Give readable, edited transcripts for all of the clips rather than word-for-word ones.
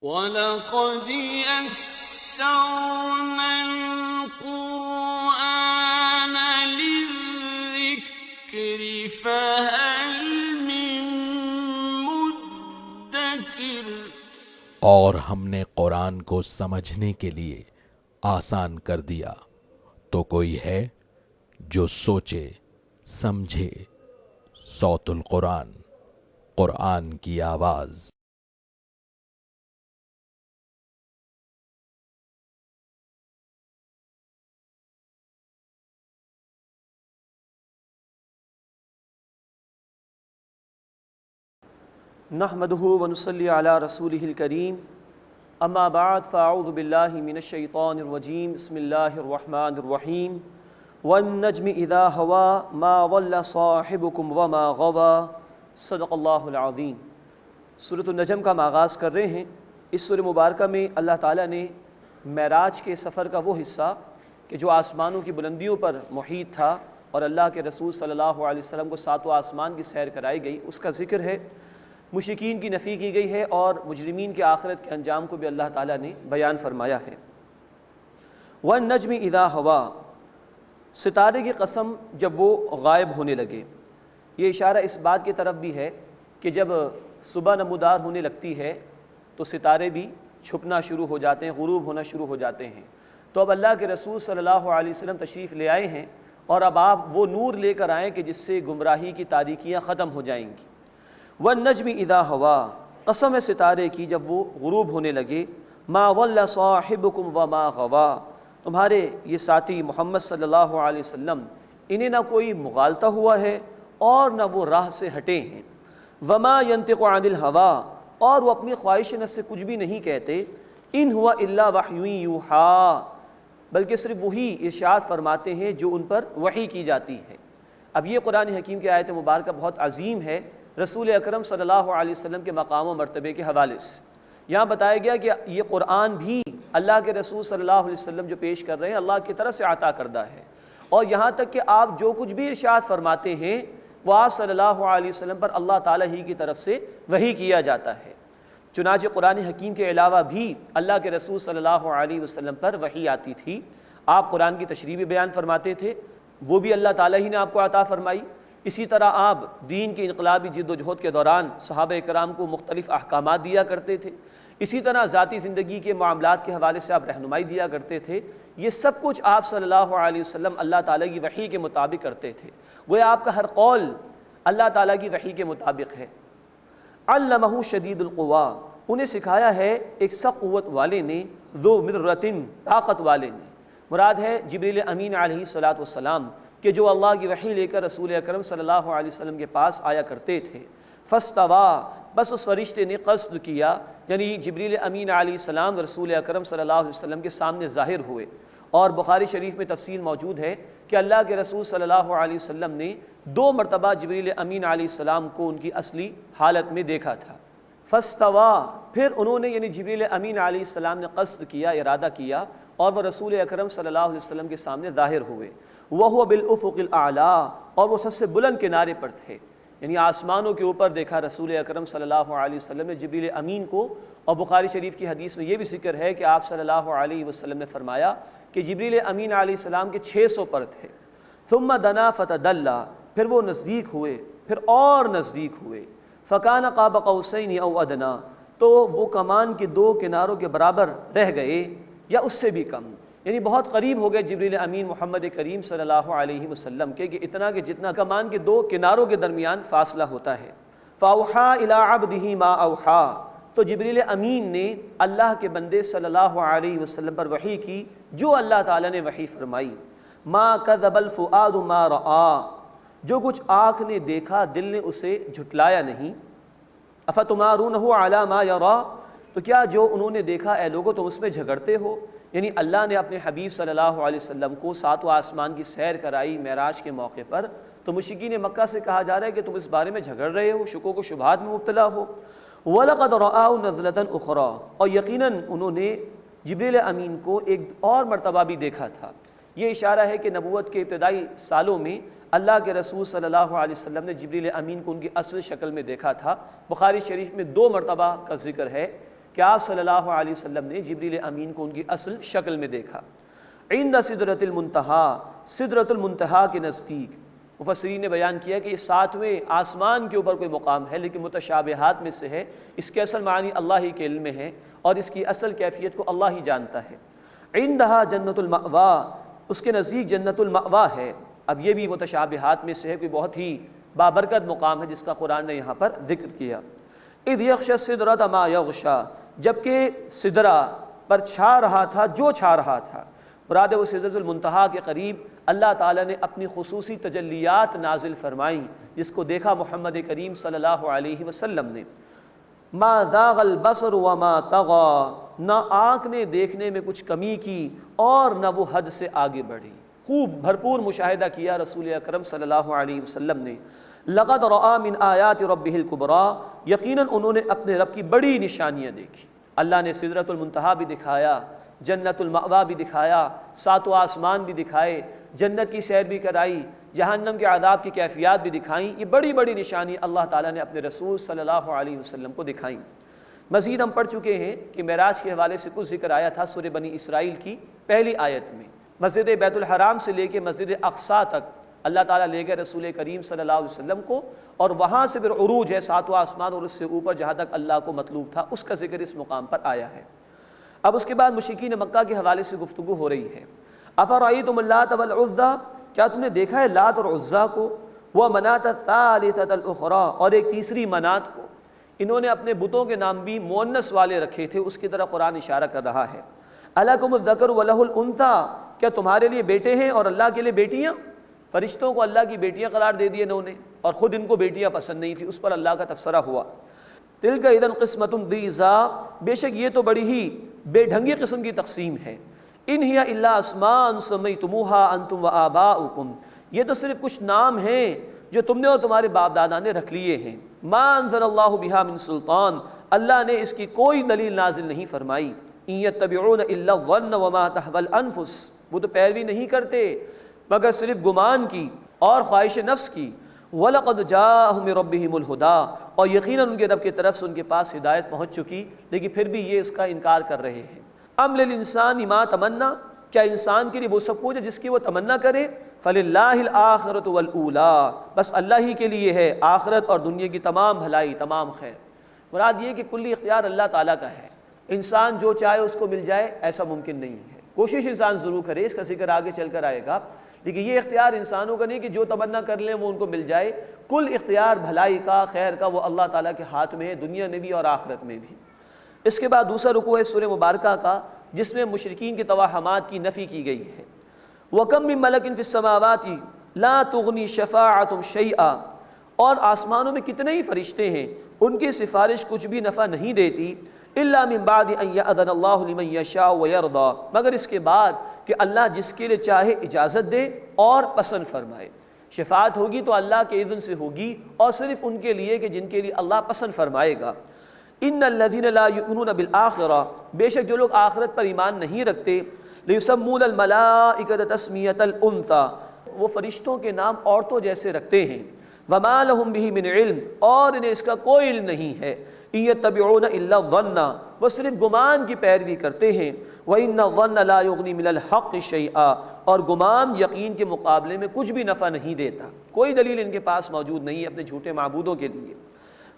وَلَقَدْ يَسَّرْنَا الْقُرْآنَ لِلذِّكْرِ فَهَلْ مِن مُّدَّكِرٍ۔ اور ہم نے قرآن کو سمجھنے کے لیے آسان کر دیا، تو کوئی ہے جو سوچے سمجھے۔ صوت القرآن، قرآن کی آواز۔ نحمده ونصلي على رسوله الكريم اما بعد فاعوذ بالله من الشيطان الرجيم بسم الله الرحمن الرحيم والنجم اذا هوى ما ضل صاحبكم وما غوى صدق اللہ العظیم۔ سورۃ النجم کا ہم آغاز کر رہے ہیں۔ اس سورہ مبارکہ میں اللہ تعالیٰ نے معراج کے سفر کا وہ حصہ کہ جو آسمانوں کی بلندیوں پر محیط تھا اور اللہ کے رسول صلی اللہ علیہ وسلم کو ساتوں آسمان کی سیر کرائی گئی، اس کا ذکر ہے۔ مشرکین کی نفی کی گئی ہے اور مجرمین کے آخرت کے انجام کو بھی اللہ تعالیٰ نے بیان فرمایا ہے۔ وَالنَّجْمِ إِذَا هَوَى، ستارے کی قسم جب وہ غائب ہونے لگے۔ یہ اشارہ اس بات کی طرف بھی ہے کہ جب صبح نمودار ہونے لگتی ہے تو ستارے بھی چھپنا شروع ہو جاتے ہیں، غروب ہونا شروع ہو جاتے ہیں۔ تو اب اللہ کے رسول صلی اللہ علیہ وسلم تشریف لے آئے ہیں اور اب آپ وہ نور لے کر آئیں کہ جس سے گمراہی کی تاریکیاں ختم ہو جائیں گی۔ وَالنَّجْمِ إِذَا هَوَى، قسم ہے ستارے کی جب وہ غروب ہونے لگے۔ مَا ضَلَّ صَاحِبُكُمْ وَمَا غَوَى، تمہارے یہ ساتھی محمد صلی اللہ علیہ وسلم انہیں نہ کوئی مغالطہ ہوا ہے اور نہ وہ راہ سے ہٹے ہیں۔ وَمَا يَنطِقُ عَنِ الْهَوَى، اور وہ اپنی خواہش نفس سے کچھ بھی نہیں کہتے۔ إِنْ هُوَ إِلَّا وَحْيٌ يُوحَىٰ، بلکہ صرف وہی ارشاد فرماتے ہیں جو ان پر وحی کی جاتی ہے۔ اب یہ قرآن حکیم کی آیت مبارکہ بہت عظیم ہے رسول اکرم صلی اللہ علیہ وسلم کے مقام و مرتبے کے حوالے سے۔ یہاں بتایا گیا کہ یہ قرآن بھی اللہ کے رسول صلی اللہ علیہ وسلم جو پیش کر رہے ہیں اللہ کی طرف سے عطا کردہ ہے، اور یہاں تک کہ آپ جو کچھ بھی ارشاد فرماتے ہیں وہ آپ صلی اللہ علیہ وسلم پر اللہ تعالیٰ ہی کی طرف سے وحی کیا جاتا ہے۔ چنانچہ قرآن حکیم کے علاوہ بھی اللہ کے رسول صلی اللہ علیہ وسلم پر وحی آتی تھی۔ آپ قرآن کی تشریح بھی بیان فرماتے تھے، وہ بھی اللہ تعالیٰ ہی نے آپ کو عطا فرمائی۔ اسی طرح آپ دین کی انقلابی جد و جہد کے دوران صحابہ کرام کو مختلف احکامات دیا کرتے تھے۔ اسی طرح ذاتی زندگی کے معاملات کے حوالے سے آپ رہنمائی دیا کرتے تھے۔ یہ سب کچھ آپ صلی اللہ علیہ وسلم اللہ تعالیٰ کی وحی کے مطابق کرتے تھے، وہ آپ کا ہر قول اللہ تعالیٰ کی وحی کے مطابق ہے۔ علمہ شدید القوا، انہیں سکھایا ہے ایک سخت قوت والے نے، ذو مرۃ، طاقت والے نے، مراد ہے جبریل امین علیہ الصلاۃ والسلام کہ جو اللہ کی وحی لے کر رسول اکرم صلی اللہ علیہ وسلم کے پاس آیا کرتے تھے۔ فاستویٰ، بس اس فرشتے نے قصد کیا، یعنی جبریل امین علیہ السلام رسول اکرم صلی اللہ علیہ وسلم کے سامنے ظاہر ہوئے، اور بخاری شریف میں تفصیل موجود ہے کہ اللہ کے رسول صلی اللہ علیہ وسلم نے 2 مرتبہ جبریل امین علیہ السلام کو ان کی اصلی حالت میں دیکھا تھا۔ فاستویٰ، پھر انہوں نے یعنی جبریل امین علیہ السلام نے قصد کیا، ارادہ کیا، اور وہ رسول اکرم صلی اللہ علیہ وسلم کے سامنے ظاہر ہوئے۔ وَهُوَ بِالْأُفُقِ الْأَعْلَىٰ، اور وہ سب سے بلند کنارے پر تھے، یعنی آسمانوں کے اوپر دیکھا رسول اکرم صلی اللہ علیہ وسلم نے جبریل امین کو۔ اور بخاری شریف کی حدیث میں یہ بھی ذکر ہے کہ آپ صلی اللہ علیہ وسلم نے فرمایا کہ جبریل امین علیہ السلام کے 600 پر تھے۔ ثُمَّ دَنَا فَتَدَلَّىٰ، پھر وہ نزدیک ہوئے، پھر اور نزدیک ہوئے۔ فَكَانَ قَابَ قَوْسَيْنِ أَوْ أَدْنَىٰ، تو وہ کمان کے 2 کناروں کے برابر رہ گئے یا اس سے بھی کم، یعنی بہت قریب ہو گئے جبریل امین محمد کریم صلی اللہ علیہ وسلم کے، کہ اتنا کہ جتنا کمان کے 2 کناروں کے درمیان فاصلہ ہوتا ہے۔ فَأَوْحَىٰ إِلَىٰ عَبْدِهِ مَا أَوْحَىٰ، تو جبریل امین نے اللہ کے بندے صلی اللہ علیہ وسلم پر وحی کی جو اللہ تعالیٰ نے وحی فرمائی۔ مَا كَذَبَ الْفُؤَادُ مَا رَآ، جو کچھ آنکھ نے دیکھا دل نے اسے جھٹلایا نہیں۔ أَفَتُمَارُونَهُ عَلَىٰ مَا يَرَىٰ، تو کیا جو انہوں نے دیکھا اے لوگوں تم اس میں جھگڑتے ہو؟ یعنی اللہ نے اپنے حبیب صلی اللہ علیہ وسلم کو 7 آسمان کی سیر کرائی معراج کے موقع پر، تو مشرکین مکہ سے کہا جا رہا ہے کہ تم اس بارے میں جھگڑ رہے ہو، شکوک و شبہات میں مبتلا ہو۔ وَلَقَدْ رَآهُ نَزْلَةً أُخْرَىٰ، اور یقیناً انہوں نے جبریل امین کو ایک اور مرتبہ بھی دیکھا تھا۔ یہ اشارہ ہے کہ نبوت کے ابتدائی سالوں میں اللہ کے رسول صلی اللہ علیہ وسلم نے جبریل امین کو ان کی اصل شکل میں دیکھا تھا۔ بخاری شریف میں 2 مرتبہ کا ذکر ہے کہ آپ صلی اللہ علیہ وسلم نے جبریل امین کو ان کی اصل شکل میں دیکھا۔ عند سدرۃ المنتہا، سدرۃ المنتہا کے نزدیک۔ مفسرین نے بیان کیا کہ یہ 7ویں آسمان کے اوپر کوئی مقام ہے، لیکن متشابہات میں سے ہے، اس کے اصل معنی اللہ ہی کے علم میں ہے اور اس کی اصل کیفیت کو اللہ ہی جانتا ہے۔ عندہا جنت المأوا، اس کے نزدیک جنت المأوا ہے۔ اب یہ بھی متشابہات میں سے ہے، کوئی بہت ہی بابرکت مقام ہے جس کا قرآن نے یہاں پر ذکر کیا۔ اذ یغشی السدرۃ ما یغشی، جبکہ سدرہ پر چھا رہا تھا جو چھا رہا تھا، مراد وہ سدرۃ المنتہا کے قریب اللہ تعالیٰ نے اپنی خصوصی تجلیات نازل فرمائیں، جس کو دیکھا محمد کریم صلی اللہ علیہ وسلم نے۔ ما ذاغ البصر وما طغى، نہ آنکھ نے دیکھنے میں کچھ کمی کی اور نہ وہ حد سے آگے بڑھی، خوب بھرپور مشاہدہ کیا رسول اکرم صلی اللہ علیہ وسلم نے۔ لقد رأى من آیات ربہ الکبریٰ، یقیناً انہوں نے اپنے رب کی بڑی نشانیاں دیکھی۔ اللہ نے سدرۃ المنتہا بھی دکھایا، جنت المأوا بھی دکھایا، 7 آسمان بھی دکھائے، جنت کی سیر بھی کرائی، جہنم کے عذاب کی کیفیات بھی دکھائیں۔ یہ بڑی بڑی نشانی اللہ تعالیٰ نے اپنے رسول صلی اللہ علیہ وسلم کو دکھائیں۔ مزید ہم پڑھ چکے ہیں کہ معراج کے حوالے سے کچھ ذکر آیا تھا سورہ بنی اسرائیل کی پہلی آیت میں۔ مسجد بیت الحرام سے لے کے مسجد اقصیٰ تک اللہ تعالیٰ لے گئے رسول کریم صلی اللہ علیہ وسلم کو، اور وہاں سے پھر عروج ہے 7 آسمان اور اس سے اوپر جہاں تک اللہ کو مطلوب تھا، اس کا ذکر اس مقام پر آیا ہے۔ اب اس کے بعد مشرکین مکہ کے حوالے سے گفتگو ہو رہی ہے۔ افرأیتم اللات والعزیٰ، کیا تم نے دیکھا ہے لات اور عزیٰ کو، ومناۃ الثالثۃ الاخری، اور ایک تیسری منات کو۔ انہوں نے اپنے بتوں کے نام بھی مؤنث والے رکھے تھے، اس کی طرح قرآن اشارہ کر رہا ہے۔ الکم الذکر ولہ الانثیٰ، کیا تمہارے لیے بیٹے ہیں اور اللہ کے لیے بیٹیاں؟ فرشتوں کو اللہ کی بیٹیاں قرار دے دیے انہوں نے، اور خود ان کو بیٹیاں پسند نہیں تھی، اس پر اللہ کا تبصرہ ہوا۔ تلک اذا قسمۃ ضیزیٰ، بے شک یہ تو بڑی ہی بے ڈھنگی قسم کی تقسیم ہے۔ ان ہی الا اسماء سمیتموها انتم وآباؤکم، یہ تو صرف کچھ نام ہیں جو تم نے اور تمہارے باپ دادا نے رکھ لیے ہیں۔ ما انزل اللہ بہا من سلطان، اللہ نے اس کی کوئی دلیل نازل نہیں فرمائی۔ ان یتبعون الا الظن وما تهوى الانفس، وہ تو پیروی نہیں کرتے مگر صرف گمان کی اور خواہش نفس کی۔ وَلَقَدْ جَاءَهُم مِّن رَّبِّهِمُ الْهُدَىٰ، اور یقیناً ان کے رب کی طرف سے ان کے پاس ہدایت پہنچ چکی، لیکن پھر بھی یہ اس کا انکار کر رہے ہیں۔ ام للانسان ما تمنا، کیا انسان کے لیے وہ سب کچھ ہے جس کی وہ تمنا کرے؟ فللہ الآخرۃ والأولیٰ، بس اللہ ہی کے لیے ہے آخرت اور دنیا کی تمام بھلائی، تمام خیر۔ مراد یہ کہ کلی اختیار اللہ تعالیٰ کا ہے، انسان جو چاہے اس کو مل جائے ایسا ممکن نہیں ہے۔ کوشش انسان ضرور کرے، اس کا ذکر آگے چل کر آئے گا، لیکن یہ اختیار انسانوں کا نہیں کہ جو تمنا کر لیں وہ ان کو مل جائے۔ کل اختیار بھلائی کا، خیر کا، وہ اللہ تعالیٰ کے ہاتھ میں ہے، دنیا میں بھی اور آخرت میں بھی۔ اس کے بعد دوسرا رکوع ہے سورہ مبارکہ کا، جس میں مشرکین کے توہمات کی نفی کی گئی ہے۔ وَكَم مِّن مَلَكٍ فِي السَّمَاوَاتِ لَا تُغْنِي شَفَاعَتُهُمْ شَيْئًا، اور آسمانوں میں کتنے ہی فرشتے ہیں، ان کی سفارش کچھ بھی نفع نہیں دیتی۔ إِلَّا مِن بَعْدِ أَن يَأْذَنَ اللَّهُ لِمَن يَشَاءُ وَيَرْضَىٰ، مگر اس کے بعد کہ اللہ جس کے لیے چاہے اجازت دے اور پسند فرمائے۔ شفاعت ہوگی تو اللہ کے اذن سے ہوگی، اور صرف ان کے لیے کہ جن کے لیے اللہ پسند فرمائے گا۔ ان الذین لا یؤمنون بالآخرہ، بے شک جو لوگ آخرت پر ایمان نہیں رکھتے، لیسمون الملائکۃ تسمیۃ الانثیٰ، وہ فرشتوں کے نام عورتوں جیسے رکھتے ہیں۔ وما لہم بہ من علم، اور انہیں اس کا کوئی علم نہیں ہے۔ ان یتبعون الا الظن، وہ صرف گمان کی پیروی کرتے ہیں۔ وان الظن لا یغنی من الحق شیئا، اور گمان یقین کے مقابلے میں کچھ بھی نفع نہیں دیتا، کوئی دلیل ان کے پاس موجود نہیں ہے اپنے جھوٹے معبودوں کے لیے۔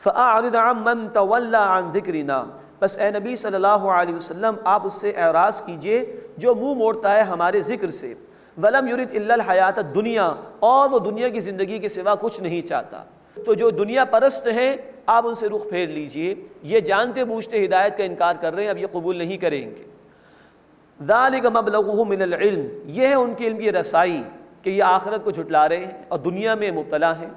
فَأَعْرِضْ عَمَّن تَوَلَّىٰ عَن ذِكْرِنَا، بس اے نبی صلی اللہ علیہ وسلم آپ اس سے اعراض کیجئے جو منہ موڑتا ہے ہمارے ذکر سے۔ وَلَمْ يُرِدْ إِلَّا الْحَيَاةَ الدُّنْيَا، اور وہ دنیا کی زندگی کے سوا کچھ نہیں چاہتا۔ تو جو دنیا پرست ہیں آپ ان سے رخ پھیر لیجئے، یہ جانتے بوجھتے ہدایت کا انکار کر رہے ہیں، اب یہ قبول نہیں کریں گے۔ ذَلِكَ مَبْلَغُهُم مِّنَ الْعِلْمِ، یہ ہے ان کے علم کی رسائی کہ یہ آخرت کو جھٹلا رہے ہیں اور دنیا میں مبتلا ہیں۔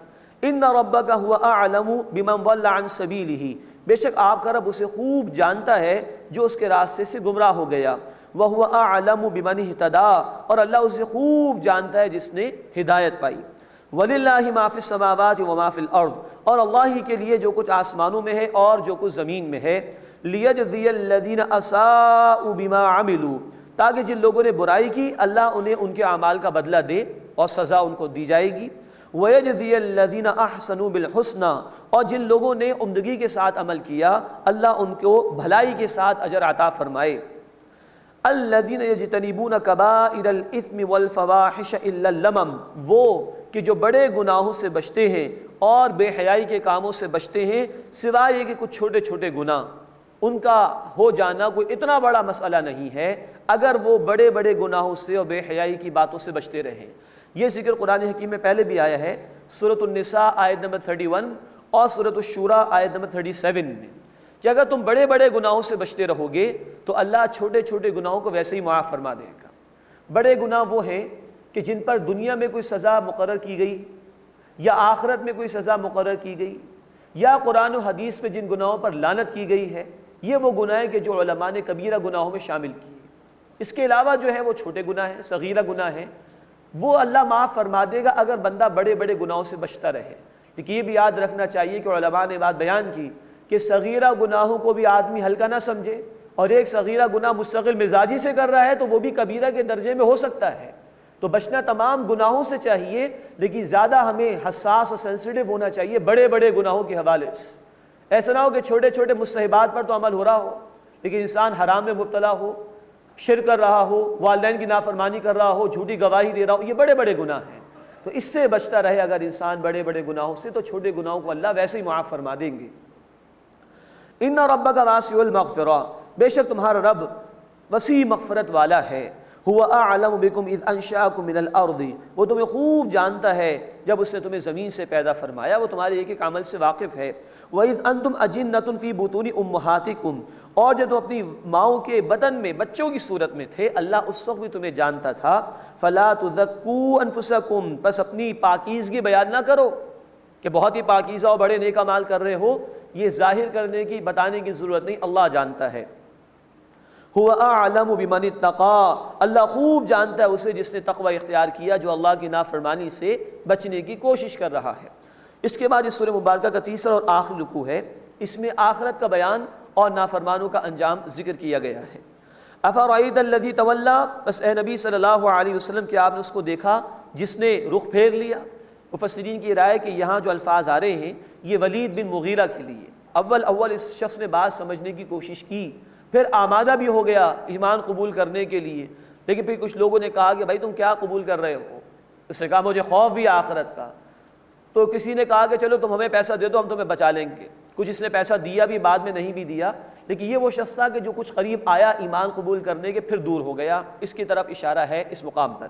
ان ربک هو اعلم بمن ضل عن سبیلہ، بے شک آپ کا رب اسے خوب جانتا ہے جو اس کے راستے سے گمراہ ہو گیا۔ وہو اعلم بمن اہتدی، اور اللہ اسے خوب جانتا ہے جس نے ہدایت پائی۔ وللہ ما فی السماوات وما فی الارض، اور اللہ ہی کے لیے جو کچھ آسمانوں میں ہے اور جو کچھ زمین میں ہے۔ لیجزی الذین اساءوا بما عملوا، تاکہ جن لوگوں نے برائی کی اللہ انہیں ان کے اعمال کا بدلہ دے اور سزا ان کو دی جائے گی۔ وَيَجْزِيَ الَّذِينَ أَحْسَنُوا بِالْحُسْنَى، اور جن لوگوں نے عمدگی کے ساتھ عمل کیا اللہ ان کو بھلائی کے ساتھ اجر عطا فرمائے۔ الَّذِينَ يَجْتَنِبُونَ كَبَائِرَ الْإِثْمِ وَالْفَوَاحِشَ إِلَّا اللَّمَمَ، وہ کہ جو بڑے گناہوں سے بچتے ہیں اور بے حیائی کے کاموں سے بچتے ہیں، سوائے یہ کہ کچھ چھوٹے چھوٹے گناہ، ان کا ہو جانا کوئی اتنا بڑا مسئلہ نہیں ہے اگر وہ بڑے بڑے گناہوں سے اور بے حیائی کی باتوں سے بچتے رہیں۔ یہ ذکر قرآن حکیم میں پہلے بھی آیا ہے، سورۃ النساء آیت نمبر 31 اور سورۃ الشورى آیت نمبر 37 میں، کہ اگر تم بڑے بڑے گناہوں سے بچتے رہو گے تو اللہ چھوٹے چھوٹے گناہوں کو ویسے ہی معاف فرما دے گا۔ بڑے گناہ وہ ہیں کہ جن پر دنیا میں کوئی سزا مقرر کی گئی یا آخرت میں کوئی سزا مقرر کی گئی، یا قرآن و حدیث میں جن گناہوں پر لعنت کی گئی ہے، یہ وہ گناہ ہیں کہ جو علماء نے کبیرہ گناہوں میں شامل کیے۔ اس کے علاوہ جو ہے وہ چھوٹے گناہ ہیں، صغیرہ گناہ ہیں، وہ اللہ معاف فرما دے گا اگر بندہ بڑے بڑے گناہوں سے بچتا رہے۔ لیکن یہ بھی یاد رکھنا چاہیے کہ علماء نے بات بیان کی کہ صغیرہ گناہوں کو بھی آدمی ہلکا نہ سمجھے، اور ایک صغیرہ گناہ مستقل مزاجی سے کر رہا ہے تو وہ بھی کبیرہ کے درجے میں ہو سکتا ہے۔ تو بچنا تمام گناہوں سے چاہیے، لیکن زیادہ ہمیں حساس اور سینسیٹیو ہونا چاہیے بڑے بڑے گناہوں کے حوالے سے۔ ایسا نہ ہو کہ چھوٹے چھوٹے مستحبات پر تو عمل ہو رہا ہو لیکن انسان حرام میں مبتلا ہو، شرک کر رہا ہو، والدین کی نافرمانی کر رہا ہو، جھوٹی گواہی دے رہا ہو، یہ بڑے بڑے گناہ ہیں۔ تو اس سے بچتا رہے اگر انسان بڑے بڑے گناہوں سے، تو چھوٹے گناہوں کو اللہ ویسے ہی معاف فرما دیں گے۔ ان ربک واسع المغفرہ، بے شک تمہارا رب وسیع مغفرت والا ہے۔ هو اعلم بكم اذ انشاكم من الارض، وہ تمہیں خوب جانتا ہے جب اس نے تمہیں زمین سے پیدا فرمایا، وہ تمہارے ایک ایک عمل سے واقف ہے۔ وَإِذْ أَنْتُمْ أَجِنَّةٌ فِي بُطُونِ أُمَّهَاتِكُمْ، اور جب تم اپنی ماؤں کے بدن میں بچوں کی صورت میں تھے اللہ اس وقت بھی تمہیں جانتا تھا۔ فَلَا تُزَكُّوا أَنفُسَكُمْ، بس اپنی پاکیزگی بیان نہ کرو کہ بہت ہی پاکیزہ اور بڑے نیک اعمال کر رہے ہو، یہ ظاہر کرنے کی بتانے کی ضرورت نہیں، اللہ جانتا ہے۔ هو اعلم بمن اتقى، اللہ خوب جانتا ہے اسے جس نے تقوی اختیار کیا، جو اللہ کی نافرمانی سے بچنے کی کوشش کر رہا ہے۔ اس کے بعد اس سورہ مبارکہ کا تیسرا اور آخری رکوع ہے، اس میں آخرت کا بیان اور نافرمانوں کا انجام ذکر کیا گیا ہے۔ افرأیت الذی تولی، بس اے نبی صلی اللہ علیہ وسلم کیا آپ نے اس کو دیکھا جس نے رخ پھیر لیا؟ مفسرین کی رائے کہ یہاں جو الفاظ آ رہے ہیں یہ ولید بن مغیرہ کے لیے۔ اول اس شخص نے بات سمجھنے کی کوشش کی، پھر آمادہ بھی ہو گیا ایمان قبول کرنے کے لیے، لیکن پھر کچھ لوگوں نے کہا کہ بھائی تم کیا قبول کر رہے ہو؟ اس نے کہا مجھے خوف بھی آخرت کا۔ تو کسی نے کہا کہ چلو تم ہمیں پیسہ دے دو ہم تمہیں بچا لیں گے، کچھ اس نے پیسہ دیا بھی بعد میں نہیں بھی دیا، لیکن یہ وہ شخص تھا کہ جو کچھ قریب آیا ایمان قبول کرنے کے پھر دور ہو گیا، اس کی طرف اشارہ ہے اس مقام پر۔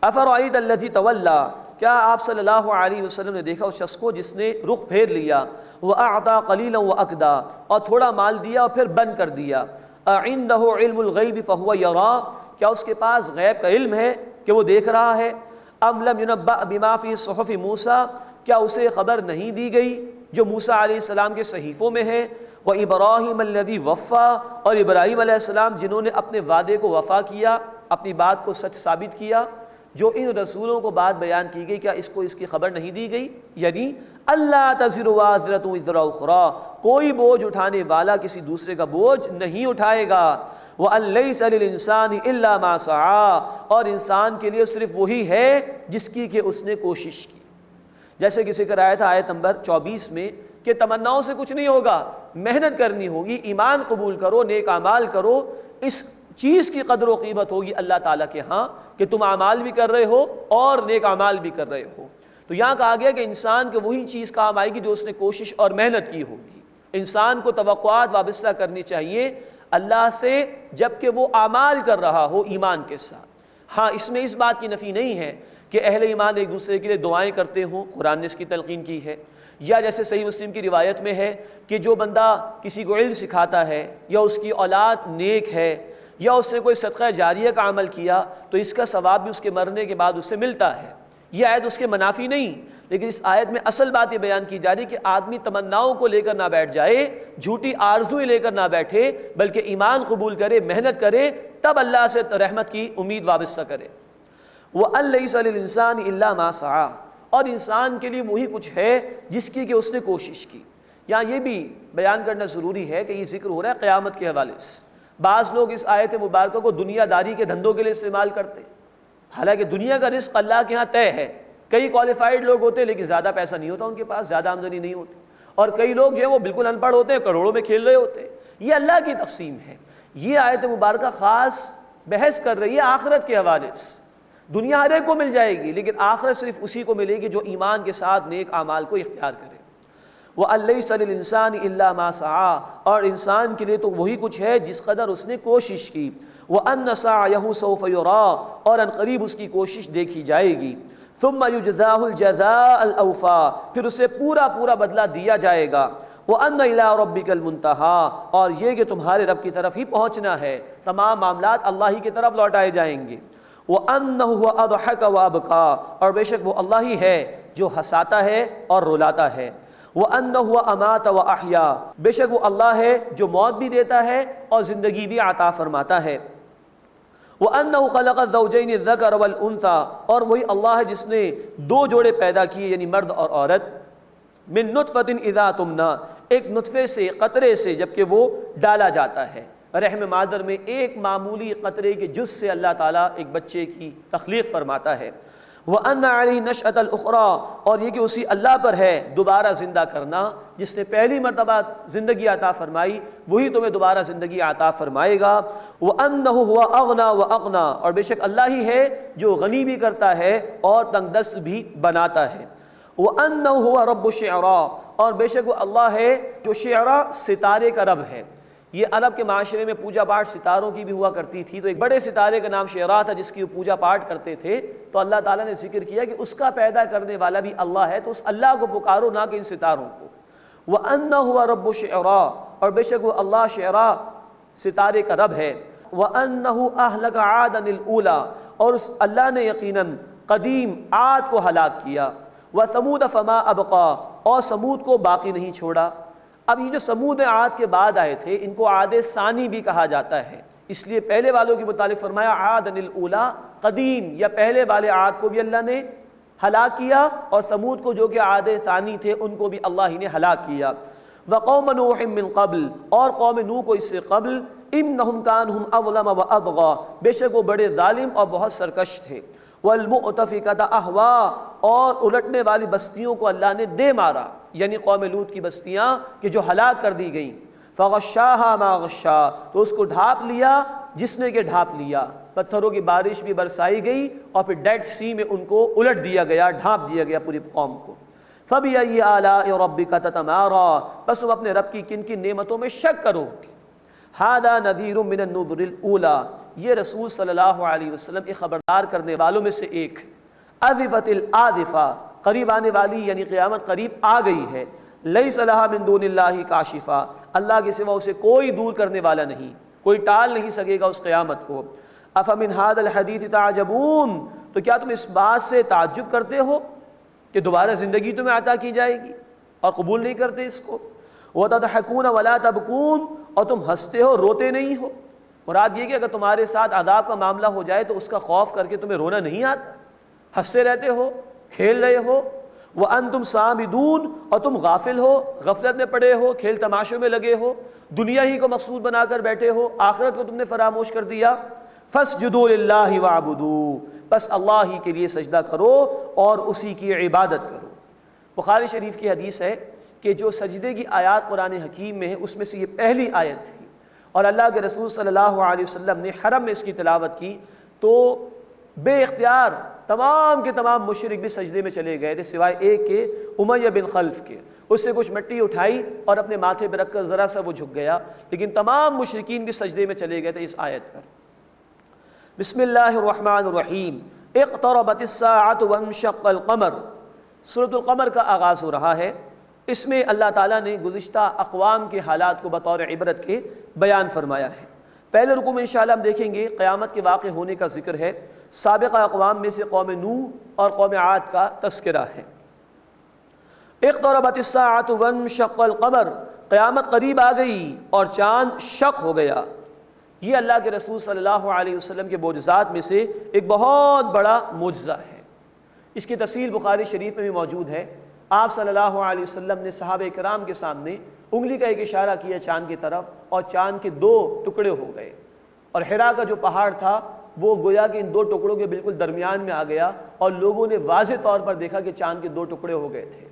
افرأیت الذی تولی، کیا آپ صلی اللہ علیہ وسلم نے دیکھا اس شخص کو جس نے رخ پھیر لیا، وَأَعْطَى قَلِيلًا وَأَكْدَى، اور تھوڑا مال دیا اور پھر بند کر دیا۔ اعنده علم الغیب فهو یرا، کیا اس کے پاس غیب کا علم ہے کہ وہ دیکھ رہا ہے؟ ام لم ينبأ بما فی صحف موسیٰ، کیا اسے خبر نہیں دی گئی جو موسیٰ علیہ السلام کے صحیفوں میں ہے؟ وابراہیم الذی وفا، اور ابراہیم علیہ السلام جنہوں نے اپنے وعدے کو وفا کیا، اپنی بات کو سچ ثابت کیا۔ جو ان رسولوں کو بات بیان کی گئی کیا اس کو اس کی خبر نہیں دی گئی؟ یعنی اللہ تزر وازرۃ وزر اخری، کوئی بوجھ اٹھانے والا کسی دوسرے کا بوجھ نہیں اٹھائے گا۔ وَأَن لَيْسَ لِلْإِنسَانِ إِلَّا مَا سَعَىٰ، اور انسان کے لیے صرف وہی ہے جس کی کہ اس نے کوشش کی۔ جیسے کہ ذکر آیا تھا آیت نمبر 24 میں کہ تمناؤں سے کچھ نہیں ہوگا، محنت کرنی ہوگی، ایمان قبول کرو، نیک اعمال کرو، اس چیز کی قدر و قیمت ہوگی اللہ تعالیٰ کے ہاں کہ تم اعمال بھی کر رہے ہو اور نیک اعمال بھی کر رہے ہو۔ تو یہاں کہا گیا کہ انسان کو وہی چیز کام آئے گی جو اس نے کوشش اور محنت کی ہوگی۔ انسان کو توقعات وابستہ کرنی چاہیے اللہ سے جبکہ وہ اعمال کر رہا ہو ایمان کے ساتھ۔ ہاں اس میں اس بات کی نفی نہیں ہے کہ اہل ایمان ایک دوسرے کے لیے دعائیں کرتے ہوں، قرآن نے اس کی تلقین کی ہے، یا جیسے صحیح مسلم کی روایت میں ہے کہ جو بندہ کسی کو علم سکھاتا ہے یا اس کی اولاد نیک ہے یا اس نے کوئی صدقہ جاریہ کا عمل کیا تو اس کا ثواب بھی اس کے مرنے کے بعد اس سے ملتا ہے۔ یہ آیت اس کے منافی نہیں، لیکن اس آیت میں اصل بات یہ بیان کی جا رہی کہ آدمی تمناؤں کو لے کر نہ بیٹھ جائے، جھوٹی آرزویں لے کر نہ بیٹھے، بلکہ ایمان قبول کرے، محنت کرے، تب اللہ سے رحمت کی امید وابستہ کرے۔ وَأَن لَيْسَ لِلْإِنسَانِ إِلَّا مَا سَعَىٰ، اور انسان کے لیے وہی کچھ ہے جس کی کہ اس نے کوشش کی۔ یہاں یہ بھی بیان کرنا ضروری ہے کہ یہ ذکر ہو رہا ہے قیامت کے حوالے سے۔ بعض لوگ اس آیت مبارکہ کو دنیا داری کے دھندوں کے لیے استعمال کرتے ہیں، حالانکہ دنیا کا رزق اللہ کے ہاں طے ہے، کئی کوالیفائڈ لوگ ہوتے ہیں لیکن زیادہ پیسہ نہیں ہوتا ان کے پاس، زیادہ آمدنی نہیں ہوتی، اور کئی لوگ جو ہیں وہ بالکل ان پڑھ ہوتے ہیں، کروڑوں میں کھیل رہے ہوتے ہیں۔ یہ اللہ کی تقسیم ہے۔ یہ آیت مبارکہ خاص بحث کر رہی ہے آخرت کے حوالے سے۔ دنیا ہر ایک کو مل جائے گی لیکن آخرت صرف اسی کو ملے گی جو ایمان کے ساتھ نیک اعمال کو اختیار کرے۔ وَأَلَّيْسَ لِلْإِنسَانِ إِلَّا مَا سَعَىٰ، اور انسان کے لیے تو وہی کچھ ہے جس قدر اس نے کوشش کی۔ وَأَنَّ سَعْيَهُ سَوْفَ يُرَىٰ، اور ان قریب اس کی کوشش دیکھی جائے گی۔ ثُمَّ يُجْزَاهُ الْجَزَاءَ الْأَوْفَىٰ، پھر اسے پورا بدلہ دیا جائے گا۔ وَأَنَّ إِلَىٰ رَبِّكَ الْمُنتَهَىٰ، اور یہ کہ تمہارے رب کی طرف ہی پہنچنا ہے، تمام معاملات اللہ ہی کی طرف لوٹائے جائیں گے۔ وَأَنَّهُ هُوَ أَضْحَكَ وَأَبْكَىٰ، اور بے شک وہ اللہ ہی ہے جو ہنساتا ہے اور رلاتا ہے۔ وَأَنَّهُ هُوَ أَمَاتَ وَأَحْيَا، بے شک وہ اللہ ہے جو موت بھی دیتا ہے اور زندگی بھی عطا فرماتا ہے۔ وَأَنَّهُ خَلَقَ الزَّوْجَيْنِ الذَّكَرَ وَالْأُنثَىٰ، اور وہی اللہ ہے جس نے دو جوڑے پیدا کیے یعنی مرد اور عورت۔ من نطفۃ اذا تمنیٰ، ایک نطفے سے، قطرے سے جبکہ وہ ڈالا جاتا ہے رحم مادر میں، ایک معمولی قطرے کے جز سے اللہ تعالیٰ ایک بچے کی تخلیق فرماتا ہے۔ وَأَنَّ عَلَيْهِ نَشْأَةَ الْأُخْرَىٰ، اور یہ کہ اسی اللہ پر ہے دوبارہ زندہ کرنا، جس نے پہلی مرتبہ زندگی عطا فرمائی وہی تمہیں دوبارہ زندگی عطا فرمائے گا۔ وَأَنَّهُ هُوَ أَغْنَىٰ وَأَقْنَىٰ، اور بے شک اللہ ہی ہے جو غنی بھی کرتا ہے اور تنگ دست بھی بناتا ہے۔ وَأَنَّهُ هُوَ رَبُّ الشِّعْرَىٰ، اور بے شک وہ اللہ ہے جو شعرا ستارے کا رب ہے۔ یہ عرب کے معاشرے میں پوجا پاٹ ستاروں کی بھی ہوا کرتی تھی، تو ایک بڑے ستارے کا نام شعرا تھا جس کی وہ پوجا پاٹ کرتے تھے، تو اللہ تعالیٰ نے ذکر کیا کہ اس کا پیدا کرنے والا بھی اللہ ہے، تو اس اللہ کو پکارو نہ کہ ان ستاروں کو۔ وَأَنَّهُ هُوَ رَبُّ الشِّعْرَىٰ، اور بے شک وہ اللہ شعرا ستارے کا رب ہے۔ وَأَنَّهُ أَهْلَكَ عَادًا الْأُولَىٰ، اور اس اللہ نے یقیناً قدیم عاد کو ہلاک کیا۔ وَثَمُودَ فَمَا أَبْقَىٰ، اور سمود کو باقی نہیں چھوڑا۔ اب یہ جو سمود عاد کے بعد آئے تھے ان کو عاد ثانی بھی کہا جاتا ہے، اس لیے پہلے والوں کے متعلق فرمایا عاد الاولیٰ، قدیم یا پہلے والے عاد کو بھی اللہ نے ہلاک کیا، اور سمود کو جو کہ عاد ثانی تھے ان کو بھی اللہ ہی نے ہلاک کیا۔ وقوم نوح من قبل، اور قوم نوح کو اس سے قبل، انہم کانہم اظلم واطغیٰ، بے شک وہ بڑے ظالم اور بہت سرکش تھے۔ والمؤتفکۃ اہوا، اور الٹنے والی بستیوں کو اللہ نے دے مارا، یعنی قوم لوط کی بستیاں کہ جو ہلاک کر دی گئیں۔ فغشاہا ما غشا، تو اس کو ڈھانپ لیا جس نے کہ ڈھانپ لیا، پتھروں کی بارش بھی برسائی گئی اور پھر ڈیڈ سی میں ان کو الٹ دیا گیا، ڈھانپ دیا گیا پوری قوم کو۔ فَبِأَيِّ آلَاءِ رَبِّكَ تَتَمَارَىٰ، بس تم اپنے رب کی کن کن نعمتوں میں شک کرو گے۔ هَذَا نَذِيرٌ مِّنَ النُّذُرِ الْأُولَىٰ، یہ رسول صلی اللہ علیہ وسلم ایک خبردار کرنے والوں میں سے ایک۔ أَذِفَتِ الْآذِفَةُ، قریب آنے والی یعنی قیامت قریب آ گئی ہے۔ لَيْسَ لَهَا مِن دُونِ اللَّهِ كَاشِفًا، اللہ کے سوا اسے کوئی دور کرنے والا نہیں، کوئی ٹال نہیں سکے گا اس قیامت کو۔ أَفَمِنْ هَذَا الْحَدِيثِ تَعْجَبُونَ، تو کیا تم اس بات سے تعجب کرتے ہو کہ دوبارہ زندگی تمہیں عطا کی جائے گی اور قبول نہیں کرتے اس کو۔ وَتَضْحَكُونَ وَلَا تَبْكُونَ، اور تم ہنستے ہو روتے نہیں ہو۔ مراد یہ کہ اگر تمہارے ساتھ عذاب کا معاملہ ہو جائے تو اس کا خوف کر کے تمہیں رونا نہیں آتا، ہنستے رہتے ہو، کھیل رہے ہو۔ وَأَنْتُمْ سَامِدُونَ، اور تم غافل ہو، غفلت میں پڑے ہو، کھیل تماشوں میں لگے ہو، دنیا ہی کو مقصود بنا کر بیٹھے ہو، آخرت کو تم نے فراموش کر دیا۔ فَاسْجُدُوا لِلَّهِ وَاعْبُدُوا، بس اللہ ہی کے لیے سجدہ کرو اور اسی کی عبادت کرو۔ بخاری شریف کی حدیث ہے کہ جو سجدے کی آیات قرآن حکیم میں ہے اس میں سے یہ پہلی آیت تھی، اور اللہ کے رسول صلی اللہ علیہ وسلم نے حرم میں اس کی تلاوت کی تو بے اختیار تمام کے تمام مشرک بھی سجدے میں چلے گئے تھے سوائے ایک کے، امیہ بن خلف کے۔ اس سے کچھ مٹی اٹھائی اور اپنے ماتھے پہ رکھ کر ذرا سا وہ جھک گیا، لیکن تمام مشرکین بھی سجدے میں چلے گئے تھے اس آیت پر۔ بسم اللہ الرحمن الرحیم، اقتربت الساعۃ وانشق القمر، سورۃ القمر کا آغاز ہو رہا ہے۔ اس میں اللہ تعالیٰ نے گزشتہ اقوام کے حالات کو بطور عبرت کے بیان فرمایا ہے۔ پہلے رکوع میں انشاءاللہ ہم دیکھیں گے قیامت کے واقع ہونے کا ذکر ہے، سابقہ اقوام میں سے قوم نوح اور قوم عاد کا تذکرہ ہے۔ اقتربت الساعۃ وانشق القمر، قیامت قریب آ گئی اور چاند شق ہو گیا۔ یہ اللہ کے رسول صلی اللہ علیہ وسلم کے معجزات میں سے ایک بہت بڑا معجزہ ہے۔ اس کی تفصیل بخاری شریف میں بھی موجود ہے۔ آپ صلی اللہ علیہ وسلم نے صحابہ کرام کے سامنے انگلی کا ایک اشارہ کیا چاند کی طرف، اور چاند کے دو ٹکڑے ہو گئے، اور حرا کا جو پہاڑ تھا وہ گویا کہ ان دو ٹکڑوں کے بالکل درمیان میں آ گیا اور لوگوں نے واضح طور پر دیکھا کہ چاند کے دو ٹکڑے ہو گئے تھے۔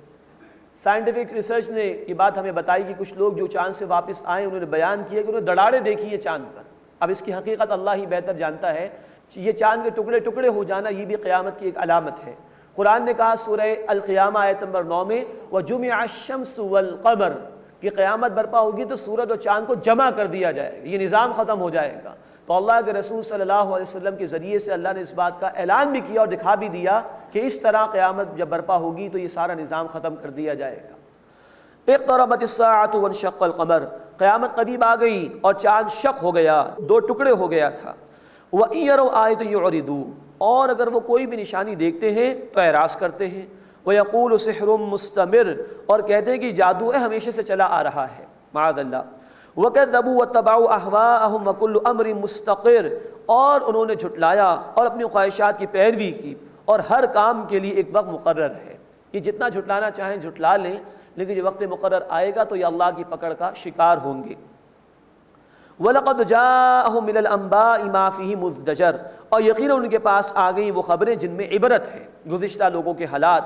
سائنٹیفک ریسرچ نے یہ بات ہمیں بتائی کہ کچھ لوگ جو چاند سے واپس آئے انہوں نے بیان کیا کہ انہوں نے دڑاڑیں دیکھی ہیں چاند پر۔ اب اس کی حقیقت اللہ ہی بہتر جانتا ہے۔ یہ چاند کے ٹکڑے ٹکڑے ہو جانا یہ بھی قیامت کی ایک علامت ہے۔ قرآن نے کہا سورہ القیامہ آیت نمبر 9 میں وَجُمِعَ الشَّمْسُ وَالْقَمَرُ کہ قیامت برپا ہوگی تو سورج اور چاند کو جمع کر دیا جائے گا، یہ نظام ختم ہو جائے گا۔ تو اللہ کے رسول صلی اللہ علیہ وسلم کے ذریعے سے اللہ نے اس بات کا اعلان بھی کیا اور دکھا بھی دیا کہ اس طرح قیامت جب برپا ہوگی تو یہ سارا نظام ختم کر دیا جائے گا۔ اقتربت الساعة وانشق القمر قیامت قریب آ گئی اور چاند شق ہو گیا، دو ٹکڑے ہو گیا تھا۔ وَإِن يَرَوْا آیَةً يُعْرِضُوا اور اگر وہ کوئی بھی نشانی دیکھتے ہیں تو اعراض کرتے ہیں۔ وَيَقُولُ سِحْرٌ مُسْتَمِرٌ اور کہتے ہیں کہ جادو ہے ہمیشہ سے چلا آ رہا ہے، معاذ اللہ۔ وَكَذَّبُوا وَاتَّبَعُوا أَهْوَاءَهُمْ وَكُلُّ أَمْرٍ مُسْتَقِرٌ اور انہوں نے جھٹلایا اور اپنی خواہشات کی پیروی کی اور ہر کام کے لیے ایک وقت مقرر ہے۔ یہ جتنا جھٹلانا چاہیں جھٹلا لیں، لیکن جب وقت مقرر آئے گا تو یہ اللہ کی پکڑ کا شکار ہوں گے۔ وَلَقَدْ جَاءَهُم مِّنَ الْأَنبَاءِ مَا فِيهِ مُزْدَجَرٌ اور یقیناً ان کے پاس آ گئیں وہ خبریں جن میں عبرت ہے گزشتہ لوگوں کے حالات۔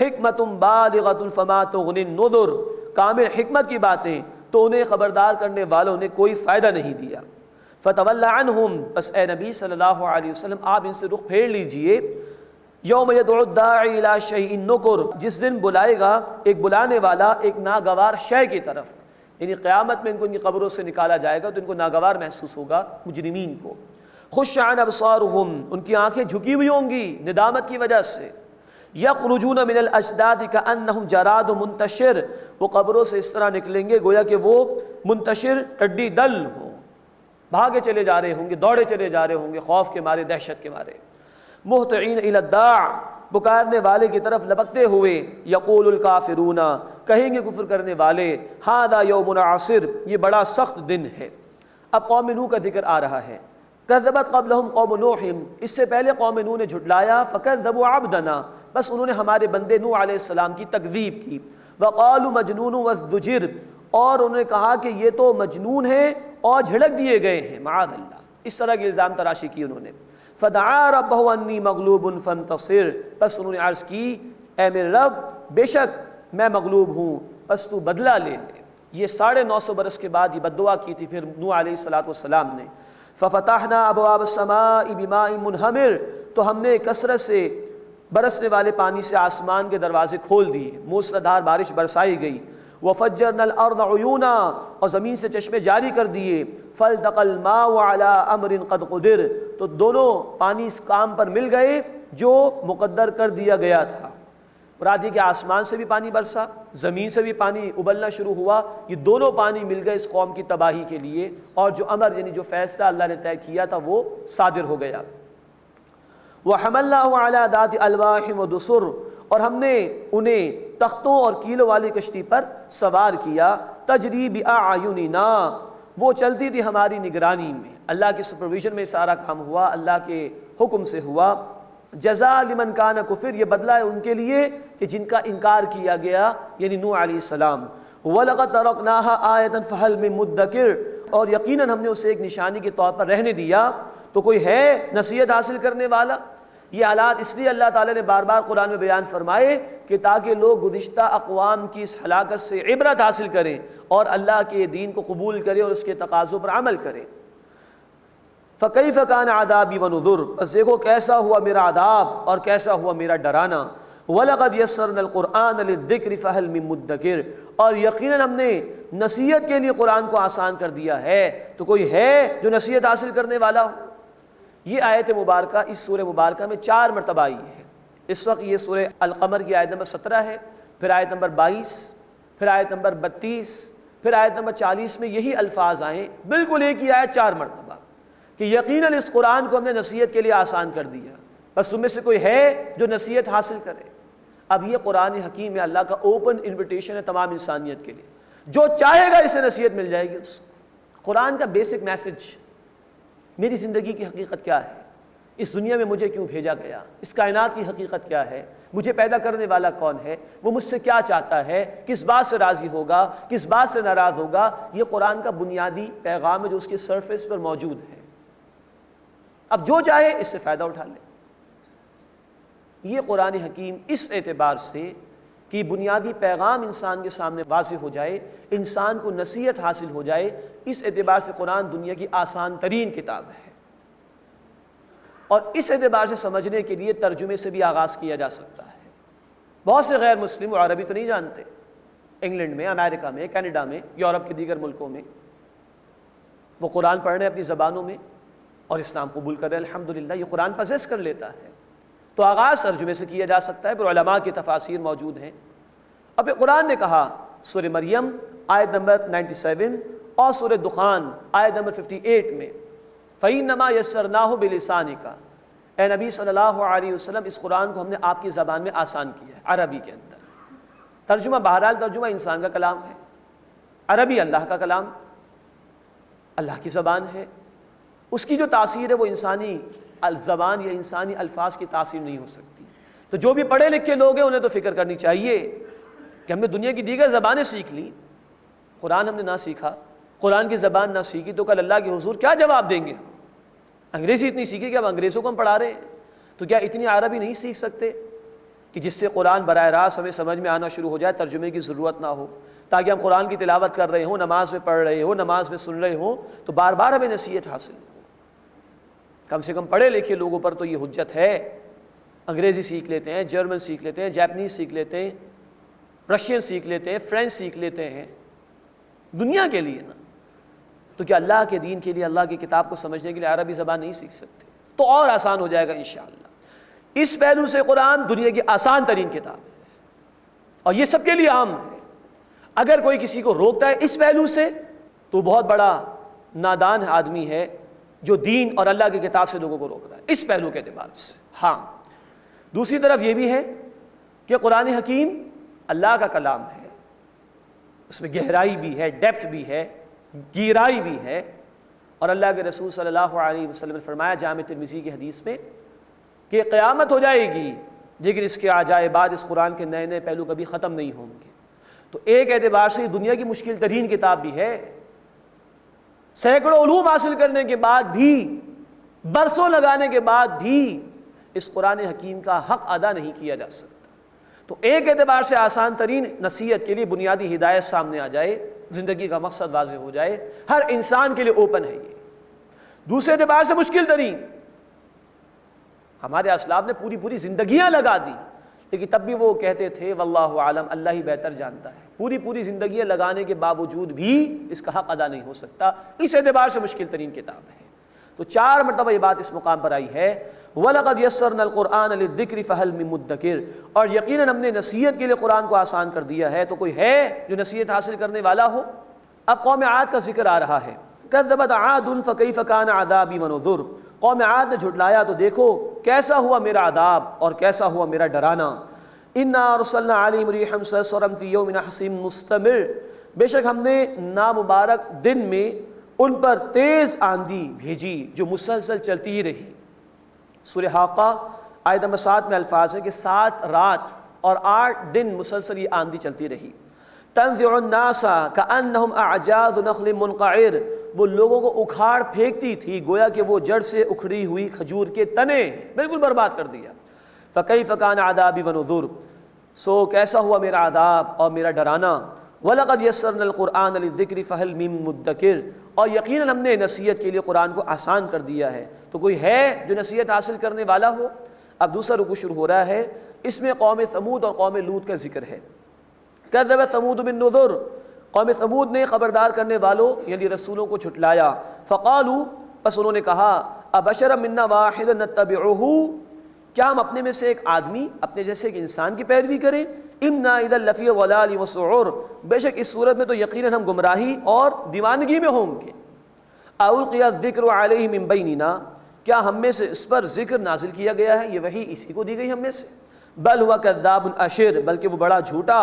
حکمۃ بالغۃ فما تغنی النذر کامل حکمت کی باتیں تو انہیں خبردار کرنے والوں نے کوئی فائدہ نہیں دیا۔ فَتَوَلَّ عَنْهُمْ بس اے نبی صلی اللہ علیہ وسلم آپ ان سے رخ پھیر لیجئے۔ یوم یدعو الداعی الی شیء نکر جس دن بلائے گا ایک بلانے والا ایک ناگوار شے کی طرف، یعنی قیامت میں ان کو ان کی قبروں سے نکالا جائے گا تو ان کو ناگوار محسوس ہوگا مجرمین کو۔ خش عن ابصارہم ان کی آنکھیں جھکی ہوئی ہوں گی ندامت کی وجہ سے۔ یخرجون من الاجداث کانہم جراد منتشر وہ قبروں سے اس طرح نکلیں گے گویا کہ وہ منتشر ٹڈی دل ہو، بھاگے چلے جا رہے ہوں گے، دوڑے چلے جا رہے ہوں گے خوف کے مارے، دہشت کے مارے۔ مہطعین الی الداع پکارنے والے کی طرف لپکتے ہوئے۔ یقول الکافرون کہیں گے کفر کرنے والے ھذا یوم عسر یہ بڑا سخت دن ہے۔ اب قوم نوح کا ذکر آ رہا ہے۔ کذبت قبلہم قوم نوح اس سے پہلے قوم نوح نے جھٹلایا، فکذبوا عبدنا بس انہوں نے ہمارے بندے نوح علیہ السلام کی تکذیب کی۔ وقالوا مجنون وازدجر اور انہوں نے کہا کہ یہ تو مجنون ہے اور جھڑک دیے گئے ہیں، معاذ اللہ، اس طرح کے الزام تراشی کی انہوں نے۔ فدعا ربہ انی مغلوب فانتصر بس انہوں نے عرض کی اے میرے رب بے شک میں مغلوب ہوں بس تو بدلہ لے لے۔ یہ 950 برس کے بعد یہ بد دعا کی تھی پھر نوح علیہ السلام نے۔ ففتحنا ابواب السماء بماء منہمر تو ہم نے کثرت سے برسنے والے پانی سے آسمان کے دروازے کھول دیے، موسلادھار بارش برسائی گئی۔ وفجرنا الارض عیونا اور زمین سے چشمے جاری کر دیے۔ فالتقى الماء على امر قد قدر تو دونوں پانی اس کام پر مل گئے جو مقدر کر دیا گیا تھا۔ مراد یہ کہ آسمان سے بھی پانی برسا، زمین سے بھی پانی ابلنا شروع ہوا، یہ دونوں پانی مل گئے اس قوم کی تباہی کے لیے، اور جو امر یعنی جو فیصلہ اللہ نے طے کیا تھا وہ صادر ہو گیا۔ وَحَمَلْنَاهُ عَلَى ذَاتِ أَلْوَاحٍ وَدُسُرٍ اور ہم نے انہیں تختوں اور کیلوں والی کشتی پر سوار کیا۔ تجری بِأَعْيُنِنَا وہ چلتی تھی ہماری نگرانی میں، اللہ کی سپرویژن میں سارا کام ہوا، اللہ کے حکم سے ہوا۔ جزاء لمن کان کفر یہ بدلہ ہے ان کے لیے کہ جن کا انکار کیا گیا یعنی نوح علیہ السلام۔ وَلَقَدْ تَرَكْنَاهَا آیَةً فَهَلْ مِن مُدَّکِرٍ اور یقیناً ہم نے اسے ایک نشانی کے طور پر رہنے دیا تو کوئی ہے نصیحت حاصل کرنے والا۔ یہ حالات اس لیے اللہ تعالیٰ نے بار بار قرآن میں بیان فرمائے کہ تاکہ لوگ گزشتہ اقوام کی اس ہلاکت سے عبرت حاصل کریں اور اللہ کے دین کو قبول کریں اور اس کے تقاضوں پر عمل کریں۔ فَكَيْفَ كَانَ عَذَابِي وَنُذُرْ بس دیکھو کیسا ہوا میرا عذاب اور کیسا ہوا میرا ڈرانا۔ وَلَقَدْ يَسَّرْنَا الْقُرْآنَ لِلذِّكْرِ فَهَلْ مِن مُدَّكِرٍ اور یقیناً ہم نے نصیحت کے لیے قرآن کو آسان کر دیا ہے تو کوئی ہے جو نصیحت حاصل کرنے والا ہو۔ یہ آیت مبارکہ اس سورہ مبارکہ میں 4 مرتبہ آئی ہے۔ اس وقت یہ سورہ القمر کی آیت نمبر 17 ہے، پھر آیت نمبر 22، پھر آیت نمبر 32، پھر آیت نمبر 40 میں یہی الفاظ آئیں، بالکل ایک ہی آیت 4 مرتبہ کہ یقیناً اس قرآن کو ہم نے نصیحت کے لیے آسان کر دیا، بس تم میں سے کوئی ہے جو نصیحت حاصل کرے۔ اب یہ قرآن حکیم ہے، اللہ کا اوپن انویٹیشن ہے تمام انسانیت کے لیے، جو چاہے گا اسے نصیحت مل جائے گی۔ اس قرآن کا بیسک میسج میری زندگی کی حقیقت کیا ہے، اس دنیا میں مجھے کیوں بھیجا گیا، اس کائنات کی حقیقت کیا ہے، مجھے پیدا کرنے والا کون ہے، وہ مجھ سے کیا چاہتا ہے، کس بات سے راضی ہوگا، کس بات سے ناراض ہوگا، یہ قرآن کا بنیادی پیغام ہے جو اس کے سرفیس پر موجود ہے۔ اب جو چاہے اس سے فائدہ اٹھا لے۔ یہ قرآن حکیم اس اعتبار سے کہ بنیادی پیغام انسان کے سامنے واضح ہو جائے، انسان کو نصیحت حاصل ہو جائے، اس اعتبار سے قرآن دنیا کی آسان ترین کتاب ہے، اور اس اعتبار سے سمجھنے کے لیے ترجمے سے بھی آغاز کیا جا سکتا ہے۔ بہت سے غیر مسلم عربی تو نہیں جانتے، انگلینڈ میں، امریکہ میں، کینیڈا میں، یورپ کے دیگر ملکوں میں وہ قرآن پڑھ رہے ہیں اپنی زبانوں میں اور اسلام قبول کر رہے ہیں، الحمدللہ یہ قرآن پوزیس کر لیتا ہے، تو آغاز ترجمے سے کیا جا سکتا ہے، پر علماء کی تفاسیر موجود ہیں۔ اب قرآن نے کہا سورہ مریم آیت نمبر 97 اور سورہ دخان آیت نمبر 58 میں فَإِنَّمَا يَسَّرْنَاهُ بِلِسَانِكَ، اے نبی صلی اللہ علیہ وسلم اس قرآن کو ہم نے آپ کی زبان میں آسان کیا ہے، عربی کے اندر۔ ترجمہ بہرحال ترجمہ انسان کا کلام ہے، عربی اللہ کا کلام، اللہ کی زبان ہے، اس کی جو تاثیر ہے وہ انسانی زبان یا انسانی الفاظ کی تاثیر نہیں ہو سکتی۔ تو جو بھی پڑھے لکھے لوگ ہیں انہیں تو فکر کرنی چاہیے کہ ہم نے دنیا کی دیگر زبانیں سیکھ لیں، قرآن ہم نے نہ سیکھا، قرآن کی زبان نہ سیکھی، تو کل اللہ کے حضور کیا جواب دیں گے؟ انگریزی اتنی سیکھی کہ اب انگریزوں کو ہم پڑھا رہے ہیں، تو کیا اتنی عربی نہیں سیکھ سکتے کہ جس سے قرآن براہ راست ہمیں سمجھ میں آنا شروع ہو جائے، ترجمے کی ضرورت نہ ہو، تاکہ ہم قرآن کی تلاوت کر رہے ہوں، نماز میں پڑھ رہے ہوں، نماز میں سن رہے ہوں، تو بار بار ہمیں نصیحت حاصل ہو۔ کم سے کم پڑھے لکھے لوگوں پر تو یہ حجت ہے، انگریزی سیکھ لیتے ہیں، جرمن سیکھ لیتے ہیں، جاپنیز سیکھ لیتے ہیں، رشین سیکھ لیتے ہیں، فرینچ سیکھ لیتے ہیں، دنیا کے لیے نا، تو کیا اللہ کے دین کے لیے، اللہ کی کتاب کو سمجھنے کے لیے عربی زبان نہیں سیکھ سکتے؟ تو اور آسان ہو جائے گا انشاءاللہ۔ اس پہلو سے قرآن دنیا کی آسان ترین کتاب ہے، اور یہ سب کے لیے عام ہے۔ اگر کوئی کسی کو روکتا ہے اس پہلو سے تو بہت بڑا نادان آدمی ہے جو دین اور اللہ کی کتاب سے لوگوں کو روک رہا ہے اس پہلو کے اعتبار سے۔ ہاں، دوسری طرف یہ بھی ہے کہ قرآن حکیم اللہ کا کلام ہے، اس میں گہرائی بھی ہے، ڈیپتھ بھی ہے، گہرائی بھی ہے، اور اللہ کے رسول صلی اللہ علیہ وسلم نے فرمایا جامع ترمذی کی حدیث میں کہ قیامت ہو جائے گی لیکن اس کے آ جائے بعد اس قرآن کے نئے نئے پہلو کبھی ختم نہیں ہوں گے۔ تو ایک اعتبار سے دنیا کی مشکل ترین کتاب بھی ہے، سینکڑوں علوم حاصل کرنے کے بعد بھی، برسوں لگانے کے بعد بھی اس قرآن حکیم کا حق ادا نہیں کیا جا سکتا۔ تو ایک اعتبار سے آسان ترین نصیحت کے لیے بنیادی ہدایت سامنے آ جائے، زندگی کا مقصد واضح ہو جائے، ہر انسان کے لیے اوپن ہے یہ۔ دوسرے اعتبار سے مشکل ترین، ہمارے اسلاف نے پوری زندگیاں لگا دی، لیکن تب بھی وہ کہتے تھے واللہ عالم، اللہ ہی بہتر جانتا ہے، پوری زندگیاں لگانے کے باوجود بھی اس کا حق ادا نہیں ہو سکتا، اس اعتبار سے مشکل ترین کتاب ہے۔ تو 4 مرتبہ یہ بات اس مقام پر آئی ہے وَلَقَدْ يَسَّرْنَا الْقُرْآنَ لِلذِّكْرِ فَهَلْ مِن مُدَّكِرٍ، اور یقیناً ہم نے نصیحت کے لیے قرآن کو آسان کر دیا ہے، تو کوئی ہے جو نصیحت حاصل کرنے والا ہو؟ اب قوم عاد کا ذکر آ رہا ہے، كَذَّبَتْ عَادٌ فَكَيْفَ كَانَ عَذَابِي وَنُذُرِ، قوم عاد نے جھٹلایا تو دیکھو کیسا ہوا میرا عذاب اور کیسا ہوا میرا ڈرانا۔ اِنَّا أَرْسَلْنَا عَلَيْهِمْ رِيحًا صَرْصَرًا فِي يَوْمٍ نَحْسٍ مُسْتَمِرٍ، بے شک ہم نے نامبارک دن میں ان پر تیز آندھی بھیجی جو مسلسل چلتی ہی رہی۔ سورہ حاقہ آیت نمبر 7 میں الفاظ ہے کہ 7 رات اور 8 دن مسلسل یہ آندھی چلتی رہی۔ تنزع الناس كأنهم اعجاز نخل منقعر، وہ لوگوں کو اکھاڑ پھینکتی تھی گویا کہ وہ جڑ سے اکھڑی ہوئی کھجور کے تنے، بالکل برباد کر دیا۔ فكيف كان عذابي ونذر، سو کیسا ہوا میرا عذاب اور میرا ڈرانا۔ وَلَقَدْ يَسَّرْنَا الْقُرْآنَ لِلذِّكْرِ فَهَلْ مِن مُدَّكِرٍ، اور یقیناً ہم نے نصیحت کے لیے قرآن کو آسان کر دیا ہے، تو کوئی ہے جو نصیحت حاصل کرنے والا ہو؟ اب دوسرا رکوع شروع ہو رہا ہے، اس میں قوم ثمود اور قوم لوط کا ذکر ہے۔ كَذَّبَتْ ثَمُودُ بِالنُّذُرِ، قوم ثمود نے خبردار کرنے والوں یعنی رسولوں کو جھٹلایا۔ فَقَالُوا، پس انہوں نے کہا أَبَشَرًا مِنَّا وَاحِدًا نَتَّبِعُهُ، کیا ہم اپنے میں سے ایک آدمی اپنے جیسے ایک انسان کی پیروی کریں؟ اِنَّا إِذًا لَفِي ضَلَالٍ وَسُعُرٍ، بے شک اس صورت میں تو یقیناً ہم گمراہی اور دیوانگی میں ہوں گے۔ أَلْقِيَ الذِّكْرُ عَلَيْهِ مِن بَيْنِنَا، کیا ہم میں سے اس پر ذکر نازل کیا گیا ہے، یہ وحی اسی کو دی گئی ہم میں سے؟ بل هو كذاب اشر، بلکہ وہ بڑا جھوٹا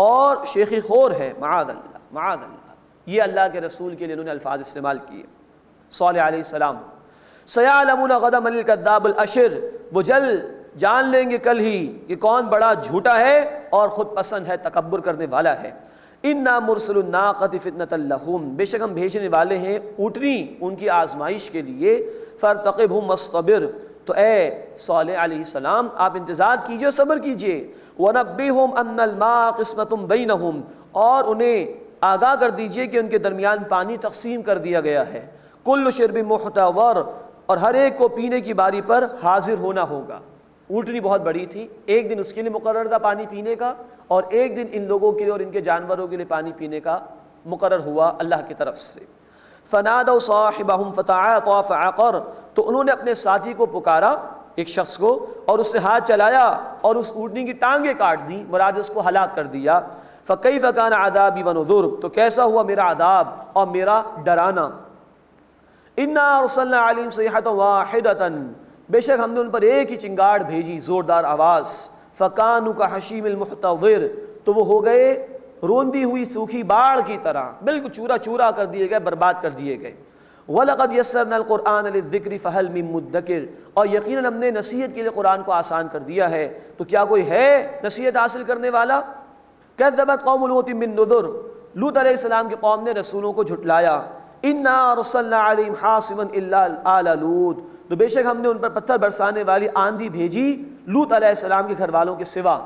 اور شیخی خور ہے، معاذ اللہ معاذ اللہ۔ یہ اللہ کے رسول کے لیے انہوں نے الفاظ استعمال کیے۔ صالح علیہ السلام، سَيَعْلَمُونَ غَدًا مَنِ الْكَذَّابُ الْأَشِرُ، وہ جلد جان لیں گے کل ہی کہ کون بڑا جھوٹا ہے اور خود پسند ہے، تکبر کرنے والا ہے۔ اِنَّا مُرْسِلُو النَّاقَةِ فِتْنَةً لَهُمْ، بے شک ہم بھیجنے والے ہیں اونٹنی ان کی آزمائش کے لیے۔ فارتقبهم واصطبر، تو اے صالح علیہ السلام آپ انتظار کیجئے، صبر کیجئے، وَنَبِّهُمْ أَنَّ الْمَاءَ قِسْمَةٌ بَيْنَهُمْ، اور انہیں آگاہ کر دیجئے کہ ان کے درمیان پانی تقسیم کر دیا گیا ہے، كُلُّ شِرْبٍ مُحْتَضَرٍ، اور ہر ایک کو پینے کی باری پر حاضر ہونا ہوگا۔ اونٹنی بہت بڑی تھی، ایک دن اس کے لیے مقرر تھا پانی پینے کا، اور ایک دن ان لوگوں کے لیے اور ان کے جانوروں کے لیے پانی پینے کا مقرر ہوا اللہ کی طرف سے۔ فَنَادَوْا صَاحِبَهُمْ فَتَعَاطَىٰ فَعَقَرَ، تو انہوں نے اپنے ساتھی کو پکارا، ایک شخص کو، اور اس سے ہاتھ چلایا اور اس اونٹنی کی ٹانگیں کاٹ دیں، مراد اس کو ہلاک کر دیا۔ فَكَيْفَ كَانَ عَذَابِي وَنُذُرِ، تو کیسا ہوا میرا عذاب اور میرا ڈرانا۔ اِنَّا أَرْسَلْنَا عَلَيْهِمْ صَيْحَةً وَاحِدَةً، بے شک ہم نے ان پر ایک ہی چنگاڑ بھیجی، زوردار آواز۔ فَكَانُوا كَحَشِيمِ الْمُحْتَظِرِ، تو وہ ہو گئے روندی ہوئی سوکھی باڑ کی طرح، بالکل چورا چورا کر دیے گئے، برباد کر دیے گئے۔ وَلَقَدْ يَسَّرْنَا الْقُرْآنَ لِلذِّكْرِ فَهَلْ مِن مُدَّكِرٍ، اور یقیناً ہم نے نصیحت کے لیے قرآن کو آسان کر دیا ہے، تو کیا کوئی ہے نصیحت حاصل کرنے والا؟ كَذَّبَتْ قَوْمُ لُوطٍ بِالنُّذُرِ، لوط علیہ السلام کی قوم نے رسولوں کو جھٹلایا۔ إِنَّا أَرْسَلْنَا عَلَيْهِمْ حَاصِبًا إِلَّا آلَ لوط، تو بے شک ہم نے ان پر پتھر برسانے والی آندھی بھیجی لوط علیہ السلام کے گھر والوں کے سوا۔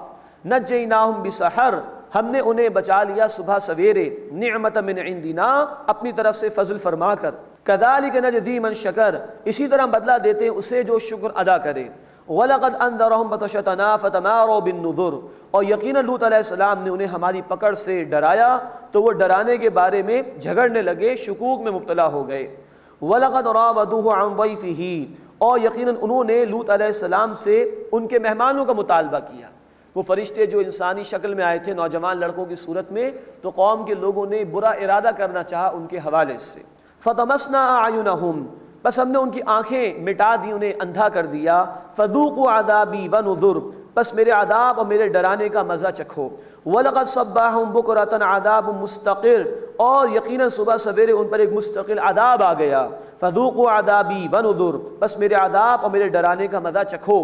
نجیناہم بسحر، ہم نے انہیں بچا لیا صبح سویرے، نعمت من عندنا، اپنی طرف سے فضل فرما کر۔ کذالک نجزی من شکر، اسی طرح بدلہ دیتے ہیں اسے جو شکر ادا کرے۔ وَلَقَدْ أَنذَرَهُمْ بَطْشَتَنَا فَتَمَارَوْا بِالنُّذُرِ، اور یقیناً لوط علیہ السلام نے انہیں ہماری پکڑ سے ڈرایا تو وہ ڈرانے کے بارے میں جھگڑنے لگے، شکوک میں مبتلا ہو گئے۔ وَلَقَدْ رَاوَدُوهُ عَنْ ضَيْفِهِ، اور یقیناً انہوں نے لوط علیہ السلام سے ان کے مہمانوں کا مطالبہ کیا۔ وہ فرشتے جو انسانی شکل میں آئے تھے نوجوان لڑکوں کی صورت میں، تو قوم کے لوگوں نے برا ارادہ کرنا چاہا ان کے حوالے سے۔ فَطَمَسْنَا أَعْيُنَهُمْ، بس ہم نے ان کی آنکھیں مٹا دی، انہیں اندھا کر دیا۔ فَذُوقُوا عَذَابِي وَنُذُرِ، بس میرے عذاب اور میرے ڈرانے کا مزہ چکھو۔ وَلَقَدْ صَبَّحَهُمْ بُكْرَةً عَذَابٌ مُسْتَقِرٌ، اور یقیناً صبح سویرے ان پر ایک مستقل عذاب آ گیا۔ فَذُوقُوا عَذَابِي وَنُذُرِ، بس میرے عذاب اور میرے ڈرانے کا مزہ چکھو۔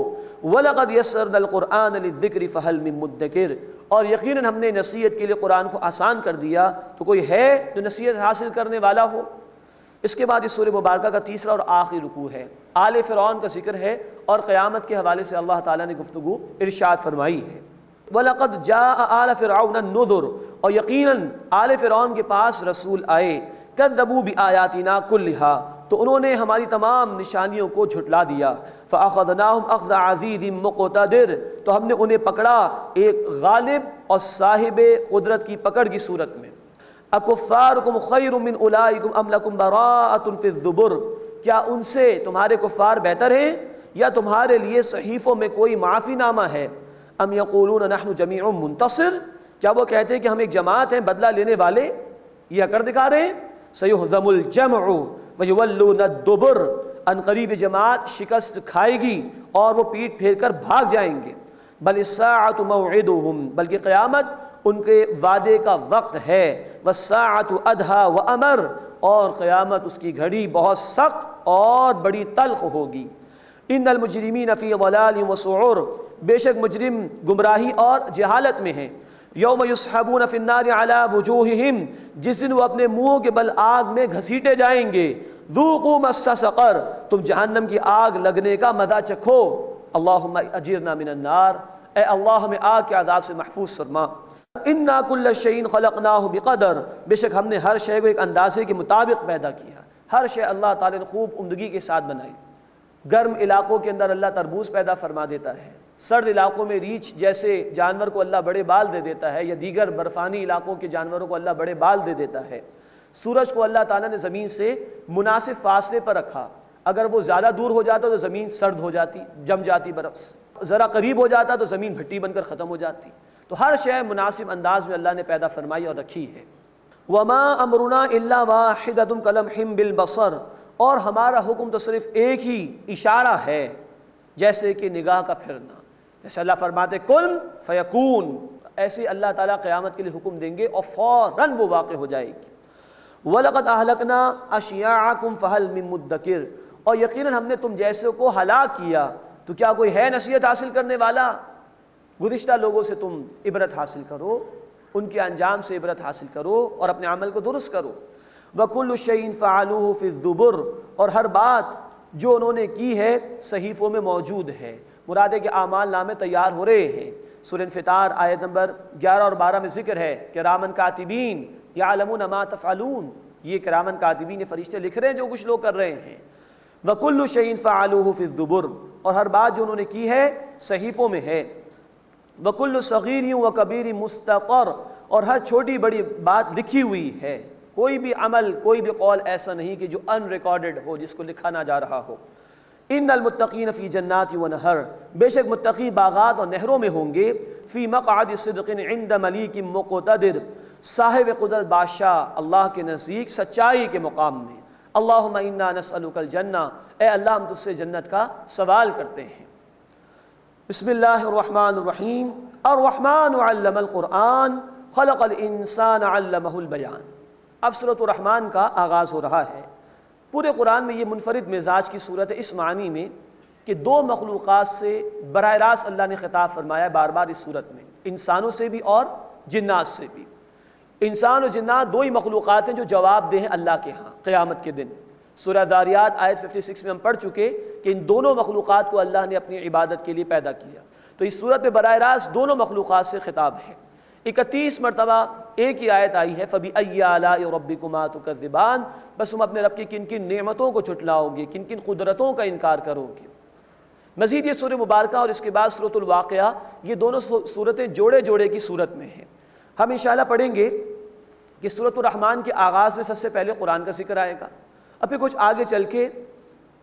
وَلَقَدْ يَسَّرْنَا الْقُرْآنَ لِلذِّكْرِ فَهَلْ مِن مُدَّكِرٍ، اور یقیناً ہم نے نصیحت کے لیے قرآن کو آسان کر دیا، تو کوئی ہے جو نصیحت حاصل کرنے والا ہو؟ اس کے بعد اس سورہ مبارکہ کا تیسرا اور آخری رکوع ہے، آل فرعون کا ذکر ہے، اور قیامت کے حوالے سے اللہ تعالیٰ نے گفتگو ارشاد فرمائی ہے۔ وَلَقَدْ جَاءَ آلَ فِرْعَوْنَ النُّذُرُ، اور یقیناً آل فرعون کے پاس رسول آئے۔ كَذَّبُوا بِآيَاتِنَا كُلِّهَا، تو انہوں نے ہماری تمام نشانیوں کو جھٹلا دیا۔ فَأَخَذْنَاهُمْ أَخْذَ عَزِيزٍ مُقْتَدِرٍ، تو ہم نے انہیں پکڑا ایک غالب اور صاحب قدرت کی پکڑ کی صورت میں۔ اکفارکم خیر من اولئکم ام لکم براءۃ فی الزبر، کیا ان سے تمہارے کفار بہتر ہیں یا تمہارے لیے صحیفوں میں کوئی معافی نامہ ہے؟ ام یقولون نحن جمیع منتصر، کیا وہ کہتے ہیں کہ ہم ایک جماعت ہیں بدلہ لینے والے؟ یہ کر دکھا رہے ہیں۔ سیہزم الجمع ویولون الدبر، ان قریب جماعت شکست کھائے گی اور وہ پیٹ پھیر کر بھاگ جائیں گے۔ بل الساعۃ موعدہم، بلکہ قیامت ان کے وعدے کا وقت ہے۔ والساعۃ ادھیٰ وامر، اور قیامت اس کی گھڑی بہت سخت اور بڑی تلخ ہوگی۔ ان المجرمین فی ضلال وسعور، بے شک مجرم گمراہی اور جہالت میں ہیں۔ یوم یسحبون فی النار علی وجوہہم، جس دن وہ اپنے منہوں کے بل آگ میں گھسیٹے جائیں گے۔ ذوقوا مس سقر، تم جہنم کی آگ لگنے کا مزہ چکھو۔ اللہم اجرنا من النار، اے اللہ ہمیں آگ کے عذاب سے محفوظ فرما۔ انا کل شیء خلقناہ بقدر، بے شک ہم نے ہر شے کو ایک اندازے کے مطابق پیدا کیا۔ ہر شے اللہ تعالیٰ نے خوب عمدگی کے ساتھ بنائی۔ گرم علاقوں کے اندر اللہ تربوز پیدا فرما دیتا ہے، سرد علاقوں میں ریچھ جیسے جانور کو اللہ بڑے بال دے دیتا ہے، یا دیگر برفانی علاقوں کے جانوروں کو اللہ بڑے بال دے دیتا ہے۔ سورج کو اللہ تعالیٰ نے زمین سے مناسب فاصلے پر رکھا، اگر وہ زیادہ دور ہو جاتا تو زمین سرد ہو جاتی، جم جاتی برف سے، ذرا قریب ہو جاتا تو زمین بھٹی بن کر ختم ہو جاتی۔ تو ہر شے مناسب انداز میں اللہ نے پیدا فرمائی اور رکھی ہے۔ وَمَا أَمْرُنَا إِلَّا وَاحِدَةٌ كَلَمْحٍ بِالْبَصَرِ، اور ہمارا حکم تو صرف ایک ہی اشارہ ہے، جیسے کہ نگاہ کا پھرنا۔ جیسے اللہ فرماتے کن فیکون، ایسے اللہ تعالیٰ قیامت کے لیے حکم دیں گے اور فوراً وہ واقع ہو جائے گی۔ وَلَقَدْ أَهْلَكْنَا أَشْيَاعَكُمْ فَهَلْ مِن مُدَّكِرٍ، اور یقیناً ہم نے تم جیسے کو ہلاک کیا، تو کیا کوئی ہے نصیحت حاصل کرنے والا؟ گزشتہ لوگوں سے تم عبرت حاصل کرو، ان کے انجام سے عبرت حاصل کرو اور اپنے عمل کو درست کرو۔ وَكُلُّ شَيْءٍ فَعَلُوهُ فِي الزُّبُرِ، اور ہر بات جو انہوں نے کی ہے صحیفوں میں موجود ہے۔ مراد ہے کہ اعمال نامے تیار ہو رہے ہیں۔ سورہ انفطار آیت نمبر 11 اور 12 میں ذکر ہے کرامن کاتبین یعلمون ما تفعلون، یہ کرامن کاتبین، یہ فرشتے لکھ رہے ہیں جو کچھ لوگ کر رہے ہیں۔ وَكُلُّ شَيْءٍ فَعَلُوهُ فِي الزُّبُرِ، اور ہر بات جو انہوں نے کی ہے صحیفوں میں ہے۔ وَكُلُّ صَغِيرٍ وَكَبِيرٍ مُسْتَطَرٍ، اور ہر چھوٹی بڑی بات لکھی ہوئی ہے۔ کوئی بھی عمل، کوئی بھی قول ایسا نہیں کہ جو ان ریکارڈڈ ہو، جس کو لکھا نہ جا رہا ہو۔ ان المتقین فی جنات و نہر، بے شک متقی باغات اور نہروں میں ہوں گے۔ فی مقعد صدق عند ملیک مقتدر، صاحب قدرت بادشاہ اللہ کے نزدیک سچائی کے مقام میں۔ اللہم انا نسألک الجنہ، اے اللہ ہم تجھ سے جنت کا سوال کرتے ہیں۔ بسم اللہ الرحمن الرحیم۔ الرحمن علم القرآن خلق الانسان علمہ البیان۔ اب سورۃ الرحمن کا آغاز ہو رہا ہے۔ پورے قرآن میں یہ منفرد مزاج کی صورت ہے، اس معنی میں کہ دو مخلوقات سے براہ راست اللہ نے خطاب فرمایا بار بار اس صورت میں، انسانوں سے بھی اور جنات سے بھی۔ انسان اور جنات دو ہی مخلوقات ہیں جو جواب دہ ہیں اللہ کے ہاں قیامت کے دن۔ سورہ ذاریات آیت 56 میں ہم پڑھ چکے کہ ان دونوں مخلوقات کو اللہ نے اپنی عبادت کے لیے پیدا کیا، تو اس صورت میں براہ راست دونوں مخلوقات سے خطاب ہے۔ 31 مرتبہ ایک ہی آیت آئی ہے، فَبِأَيِّ آلَاءِ رَبِّكُمَا تُكَذِّبَانِ، بس تم اپنے رب کی کن کن نعمتوں کو جھٹلاؤ گے، کن کن قدرتوں کا انکار کرو گے۔ مزید یہ سورہ مبارکہ اور اس کے بعد سورۃ الواقعہ، یہ دونوں سورتیں جوڑے جوڑے کی صورت میں ہیں۔ ہم انشاءاللہ پڑھیں گے کہ سورۃ الرحمن کے آغاز میں سب سے پہلے قرآن کا ذکر آئے گا، اور پھر کچھ آگے چل کے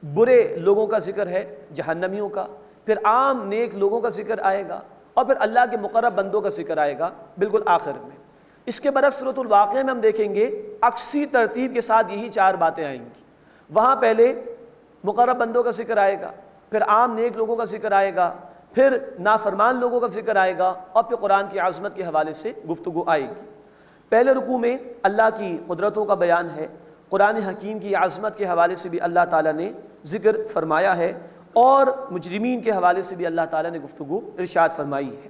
برے لوگوں کا ذکر ہے، جہنمیوں کا، پھر عام نیک لوگوں کا ذکر آئے گا، اور پھر اللہ کے مقرب بندوں کا ذکر آئے گا بالکل آخر میں۔ اس کے برعکس سورۃ الواقعہ میں ہم دیکھیں گے عکسی ترتیب کے ساتھ یہی چار باتیں آئیں گی۔ وہاں پہلے مقرب بندوں کا ذکر آئے گا، پھر عام نیک لوگوں کا ذکر آئے گا، پھر نافرمان لوگوں کا ذکر آئے گا، اور پھر قرآن کی عظمت کے حوالے سے گفتگو آئے گی۔ پہلے رکوع میں اللہ کی قدرتوں کا بیان ہے، قرآن حکیم کی عظمت کے حوالے سے بھی اللہ تعالیٰ نے ذکر فرمایا ہے، اور مجرمین کے حوالے سے بھی اللہ تعالیٰ نے گفتگو ارشاد فرمائی ہے۔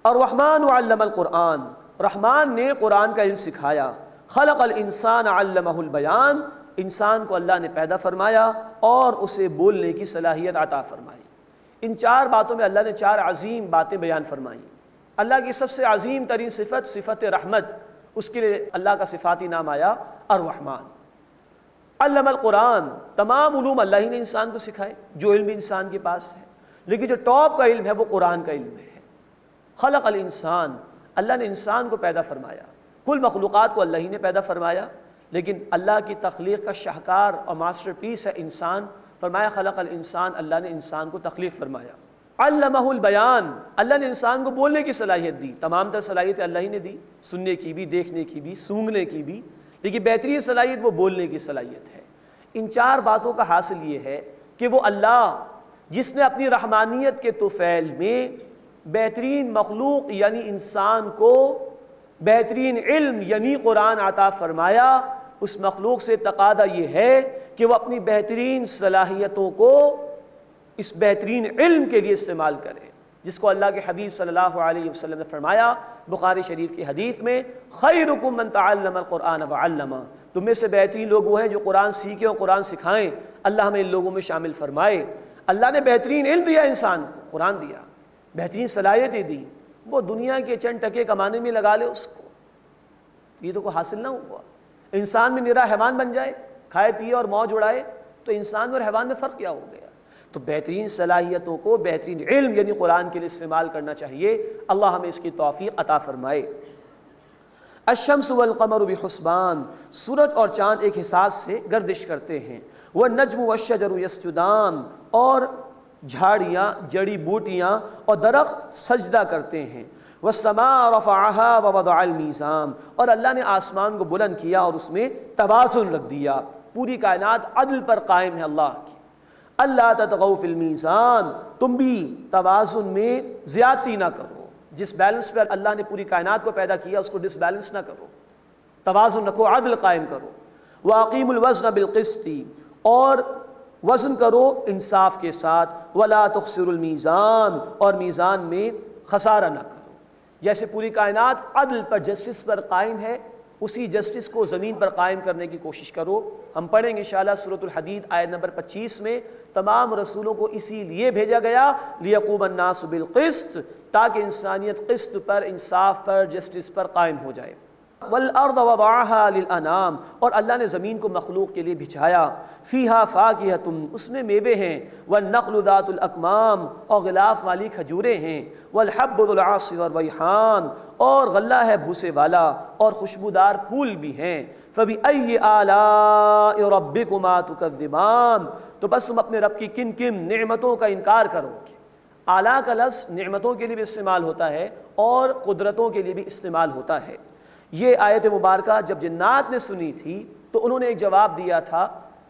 الرحمن علم القرآن، رحمان نے قرآن کا علم سکھایا۔ خلق الانسان علمہ البیان، انسان کو اللہ نے پیدا فرمایا اور اسے بولنے کی صلاحیت عطا فرمائی۔ ان چار باتوں میں اللہ نے چار عظیم باتیں بیان فرمائی۔ اللہ کی سب سے عظیم ترین صفت، صفت رحمت، اس کے لیے اللہ کا صفاتی نام آیا الرحمن۔ علم القرآن، تمام علوم اللہ ہی نے انسان کو سکھائے، جو علم انسان کے پاس ہے، لیکن جو ٹاپ کا علم ہے وہ قرآن کا علم ہے۔ خلق الانسان، اللہ نے انسان کو پیدا فرمایا۔ کل مخلوقات کو اللہ ہی نے پیدا فرمایا، لیکن اللہ کی تخلیق کا شاہکار اور ماسٹر پیس ہے انسان، فرمایا خلق الانسان، اللہ نے انسان کو تخلیق فرمایا۔ علمہ البیان، اللہ نے انسان کو بولنے کی صلاحیت دی، تمام تر صلاحیتیں اللہ ہی نے دی، سننے کی بھی، دیکھنے کی بھی، سونگھنے کی بھی، لیکن بہترین صلاحیت وہ بولنے کی صلاحیت ہے۔ ان چار باتوں کا حاصل یہ ہے کہ وہ اللہ جس نے اپنی رحمانیت کے طفیل میں بہترین مخلوق یعنی انسان کو بہترین علم یعنی قرآن عطا فرمایا، اس مخلوق سے تقاضا یہ ہے کہ وہ اپنی بہترین صلاحیتوں کو اس بہترین علم کے لیے استعمال کرے، جس کو اللہ کے حبیب صلی اللہ علیہ وسلم نے فرمایا بخاری شریف کی حدیث میں، خیرکم من تعلم القرآن وعلمہ، تم میں سے بہترین لوگ وہ ہیں جو قرآن سیکھیں اور قرآن سکھائیں۔ اللہ ہمیں ان لوگوں میں شامل فرمائے۔ اللہ نے بہترین علم دیا انسان کو، قرآن دیا، بہترین صلاحیتیں دی، وہ دنیا کے چند ٹکے کمانے میں لگا لے اس کو، یہ تو کوئی حاصل نہ ہوا۔ انسان میں نرا حیوان بن جائے، کھائے پیے اور موج اڑائے، تو انسان اور حیوان میں فرق کیا ہو گیا؟ تو بہترین صلاحیتوں کو بہترین علم یعنی قرآن کے لیے استعمال کرنا چاہیے۔ اللہ ہمیں اس کی توفیق عطا فرمائے۔ الشمس والقمر بحسبان، سورج اور چاند ایک حساب سے گردش کرتے ہیں۔ والنجم والشجر یسجدان، اور جھاڑیاں، جڑی بوٹیاں اور درخت سجدہ کرتے ہیں۔ والسماء رفعها ووضع الميزان، اور اللہ نے آسمان کو بلند کیا اور اس میں توازن رکھ دیا۔ پوری کائنات عدل پر قائم ہے اللہ کی۔ اللہ تطغوا فی المیزان، تم بھی توازن میں زیادتی نہ کرو، جس بیلنس پر اللہ نے پوری کائنات کو پیدا کیا اس کو ڈس بیلنس نہ کرو، توازن رکھو، عدل قائم کرو۔ واقیموا الوزن بالقسط، اور وزن کرو انصاف کے ساتھ۔ ولا تخسروا المیزان، اور میزان میں خسارہ نہ کرو۔ جیسے پوری کائنات عدل پر، جسٹس پر قائم ہے، اسی جسٹس کو زمین پر قائم کرنے کی کوشش کرو۔ ہم پڑھیں گے انشاءاللہ سورۃ الحدید آیت نمبر 25 میں، تمام رسولوں کو اسی لیے بھیجا گیا لیقوم الناس بالقسط، تاکہ انسانیت قسط پر، انصاف پر، جسٹس پر قائم ہو جائے۔ والارض وضعها للانام، اور اللہ نے زمین کو مخلوق کے لیے بچھایا، فیہا فاکہۃ، اس میں میوے ہیں، والنخل ذات الاکمام، اور غلاف والی کھجوریں ہیں، والحب ذو العصف والریحان، اور غلہ ہے بھوسے والا اور خوشبودار پھول بھی ہیں۔ فبأي آلاء ربكما تكذبان، تو بس تم اپنے رب کی کن کن نعمتوں کا انکار کرو گے۔ اعلیٰ کا لفظ نعمتوں کے لیے بھی استعمال ہوتا ہے اور قدرتوں کے لیے بھی استعمال ہوتا ہے۔ یہ آیت مبارکہ جب جنات نے سنی تھی تو انہوں نے ایک جواب دیا تھا،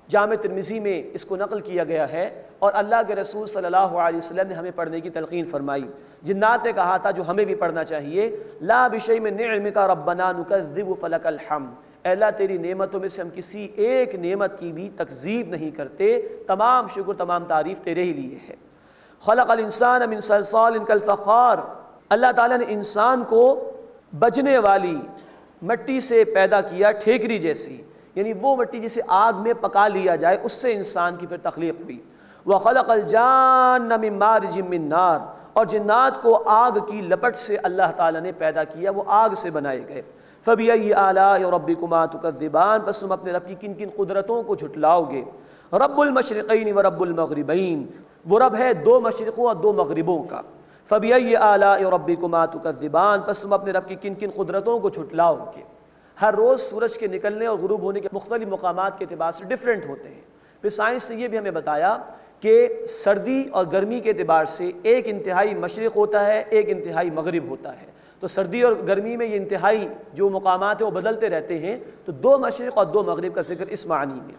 جامع ترمذی میں اس کو نقل کیا گیا ہے، اور اللہ کے رسول صلی اللہ علیہ وسلم نے ہمیں پڑھنے کی تلقین فرمائی۔ جنات نے کہا تھا، جو ہمیں بھی پڑھنا چاہیے، لا بشیء من نعمک ربنا نکذب فلک الحمد، اے اللہ تیری نعمتوں میں سے ہم کسی ایک نعمت کی بھی تکذیب نہیں کرتے، تمام شکر تمام تعریف تیرے ہی لیے ہے۔ خلق الانسان من صلصال کالفخار، اللہ تعالیٰ نے انسان کو بجنے والی مٹی سے پیدا کیا، ٹھیکری جیسی، یعنی وہ مٹی جسے آگ میں پکا لیا جائے، اس سے انسان کی پھر تخلیق ہوئی۔ وَخَلَقَ الْجَانَّ مِن مَارِجٍ مِّن نَار، اور جنات کو آگ کی لپٹ سے اللہ تعالیٰ نے پیدا کیا، وہ آگ سے بنائے گئے۔ فَبِأَيِّ آلَاءِ رَبِّكُمَا تُكَذِّبَانِ، بس تم اپنے رب کی کن کن قدرتوں کو جھٹلاؤ گے۔ رب المشرقین و رب المغربین، وہ رب ہے دو مشرقوں اور دو مغربوں کا۔ فَبِأَيِّ آلَاءِ رَبِّكُمَا تُكَذِّبَانِ، بس تم اپنے رب کی کن کن قدرتوں کو جھٹلاؤ گے۔ ہر روز سورج کے نکلنے اور غروب ہونے کے مختلف مقامات کے اعتبار سے ڈیفرنٹ ہوتے ہیں۔ پھر سائنس نے یہ بھی ہمیں بتایا کہ سردی اور گرمی کے اعتبار سے ایک انتہائی مشرق ہوتا ہے، ایک انتہائی مغرب ہوتا ہے۔ تو سردی اور گرمی میں یہ انتہائی جو مقامات ہیں وہ بدلتے رہتے ہیں، تو دو مشرق اور دو مغرب کا ذکر اس معنی میں۔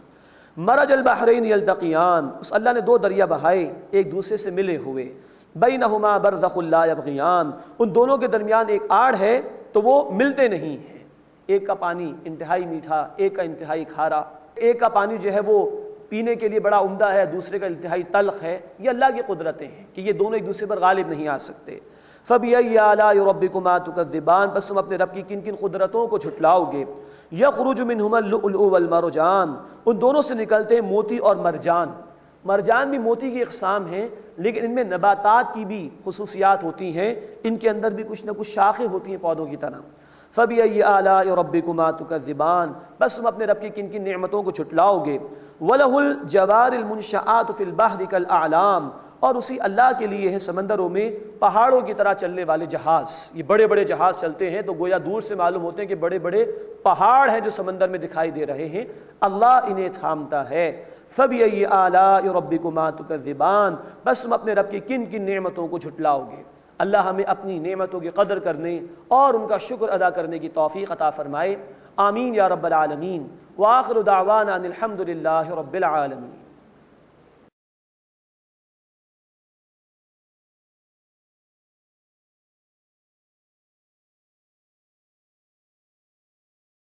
مرج البحرین یلتقیان، اس اللہ نے دو دریا بہائے ایک دوسرے سے ملے ہوئے، بینہما برزخ لا یبغیان، ان دونوں کے درمیان ایک آڑ ہے تو وہ ملتے نہیں ہیں، ایک کا پانی انتہائی میٹھا، ایک کا انتہائی کھارا، ایک کا پانی جو ہے وہ پینے کے لیے بڑا عمدہ ہے، دوسرے کا انتہائی تلخ ہے۔ یہ اللہ کی قدرتیں ہیں کہ یہ دونوں ایک دوسرے پر غالب نہیں آ سکتے۔ فَبِأَيِّ آلَاءِ رَبِّكُمَا تُكَذِّبَانِ، بس تم اپنے رب کی کن کن قدرتوں کو جھٹلاؤ گے۔ يَخْرُجُ مِنْهُمَا اللُّؤْلُؤُ وَالْمَرْجَانُ، ان دونوں سے نکلتے ہیں موتی اور مرجان۔ مرجان بھی موتی کی اقسام ہیں، لیکن ان میں نباتات کی بھی خصوصیات ہوتی ہیں، ان کے اندر بھی کچھ نہ کچھ شاخیں ہوتی ہیں پودوں کی طرح۔ فَبِأَيِّ آلَاءِ رَبِّكُمَا تُكَذِّبَانِ، بس تم اپنے رب کی کن کن نعمتوں کو جھٹلاؤ گے۔ وَلَهُ الْجَوَارِ الْمُنشَآتُ فِي الْبَحْرِ كَالْأَعْلَامِ، اور اسی اللہ کے لیے ہے سمندروں میں پہاڑوں کی طرح چلنے والے جہاز۔ یہ بڑے بڑے جہاز چلتے ہیں تو گویا دور سے معلوم ہوتے ہیں کہ بڑے بڑے پہاڑ ہیں جو سمندر میں دکھائی دے رہے ہیں، اللہ انہیں تھامتا ہے۔ فَبِأَيِّ آلَاءِ رَبِّكُمَا تُكَذِّبَانِ، بس تم اپنے رب کی کن کن نعمتوں کو جھٹلاؤ گے۔ اللہ ہمیں اپنی نعمتوں کی قدر کرنے اور ان کا شکر ادا کرنے کی توفیق عطا فرمائے، آمین یا رب العالمین۔ وآخر دعوانا ان الحمد للہ رب العالمین۔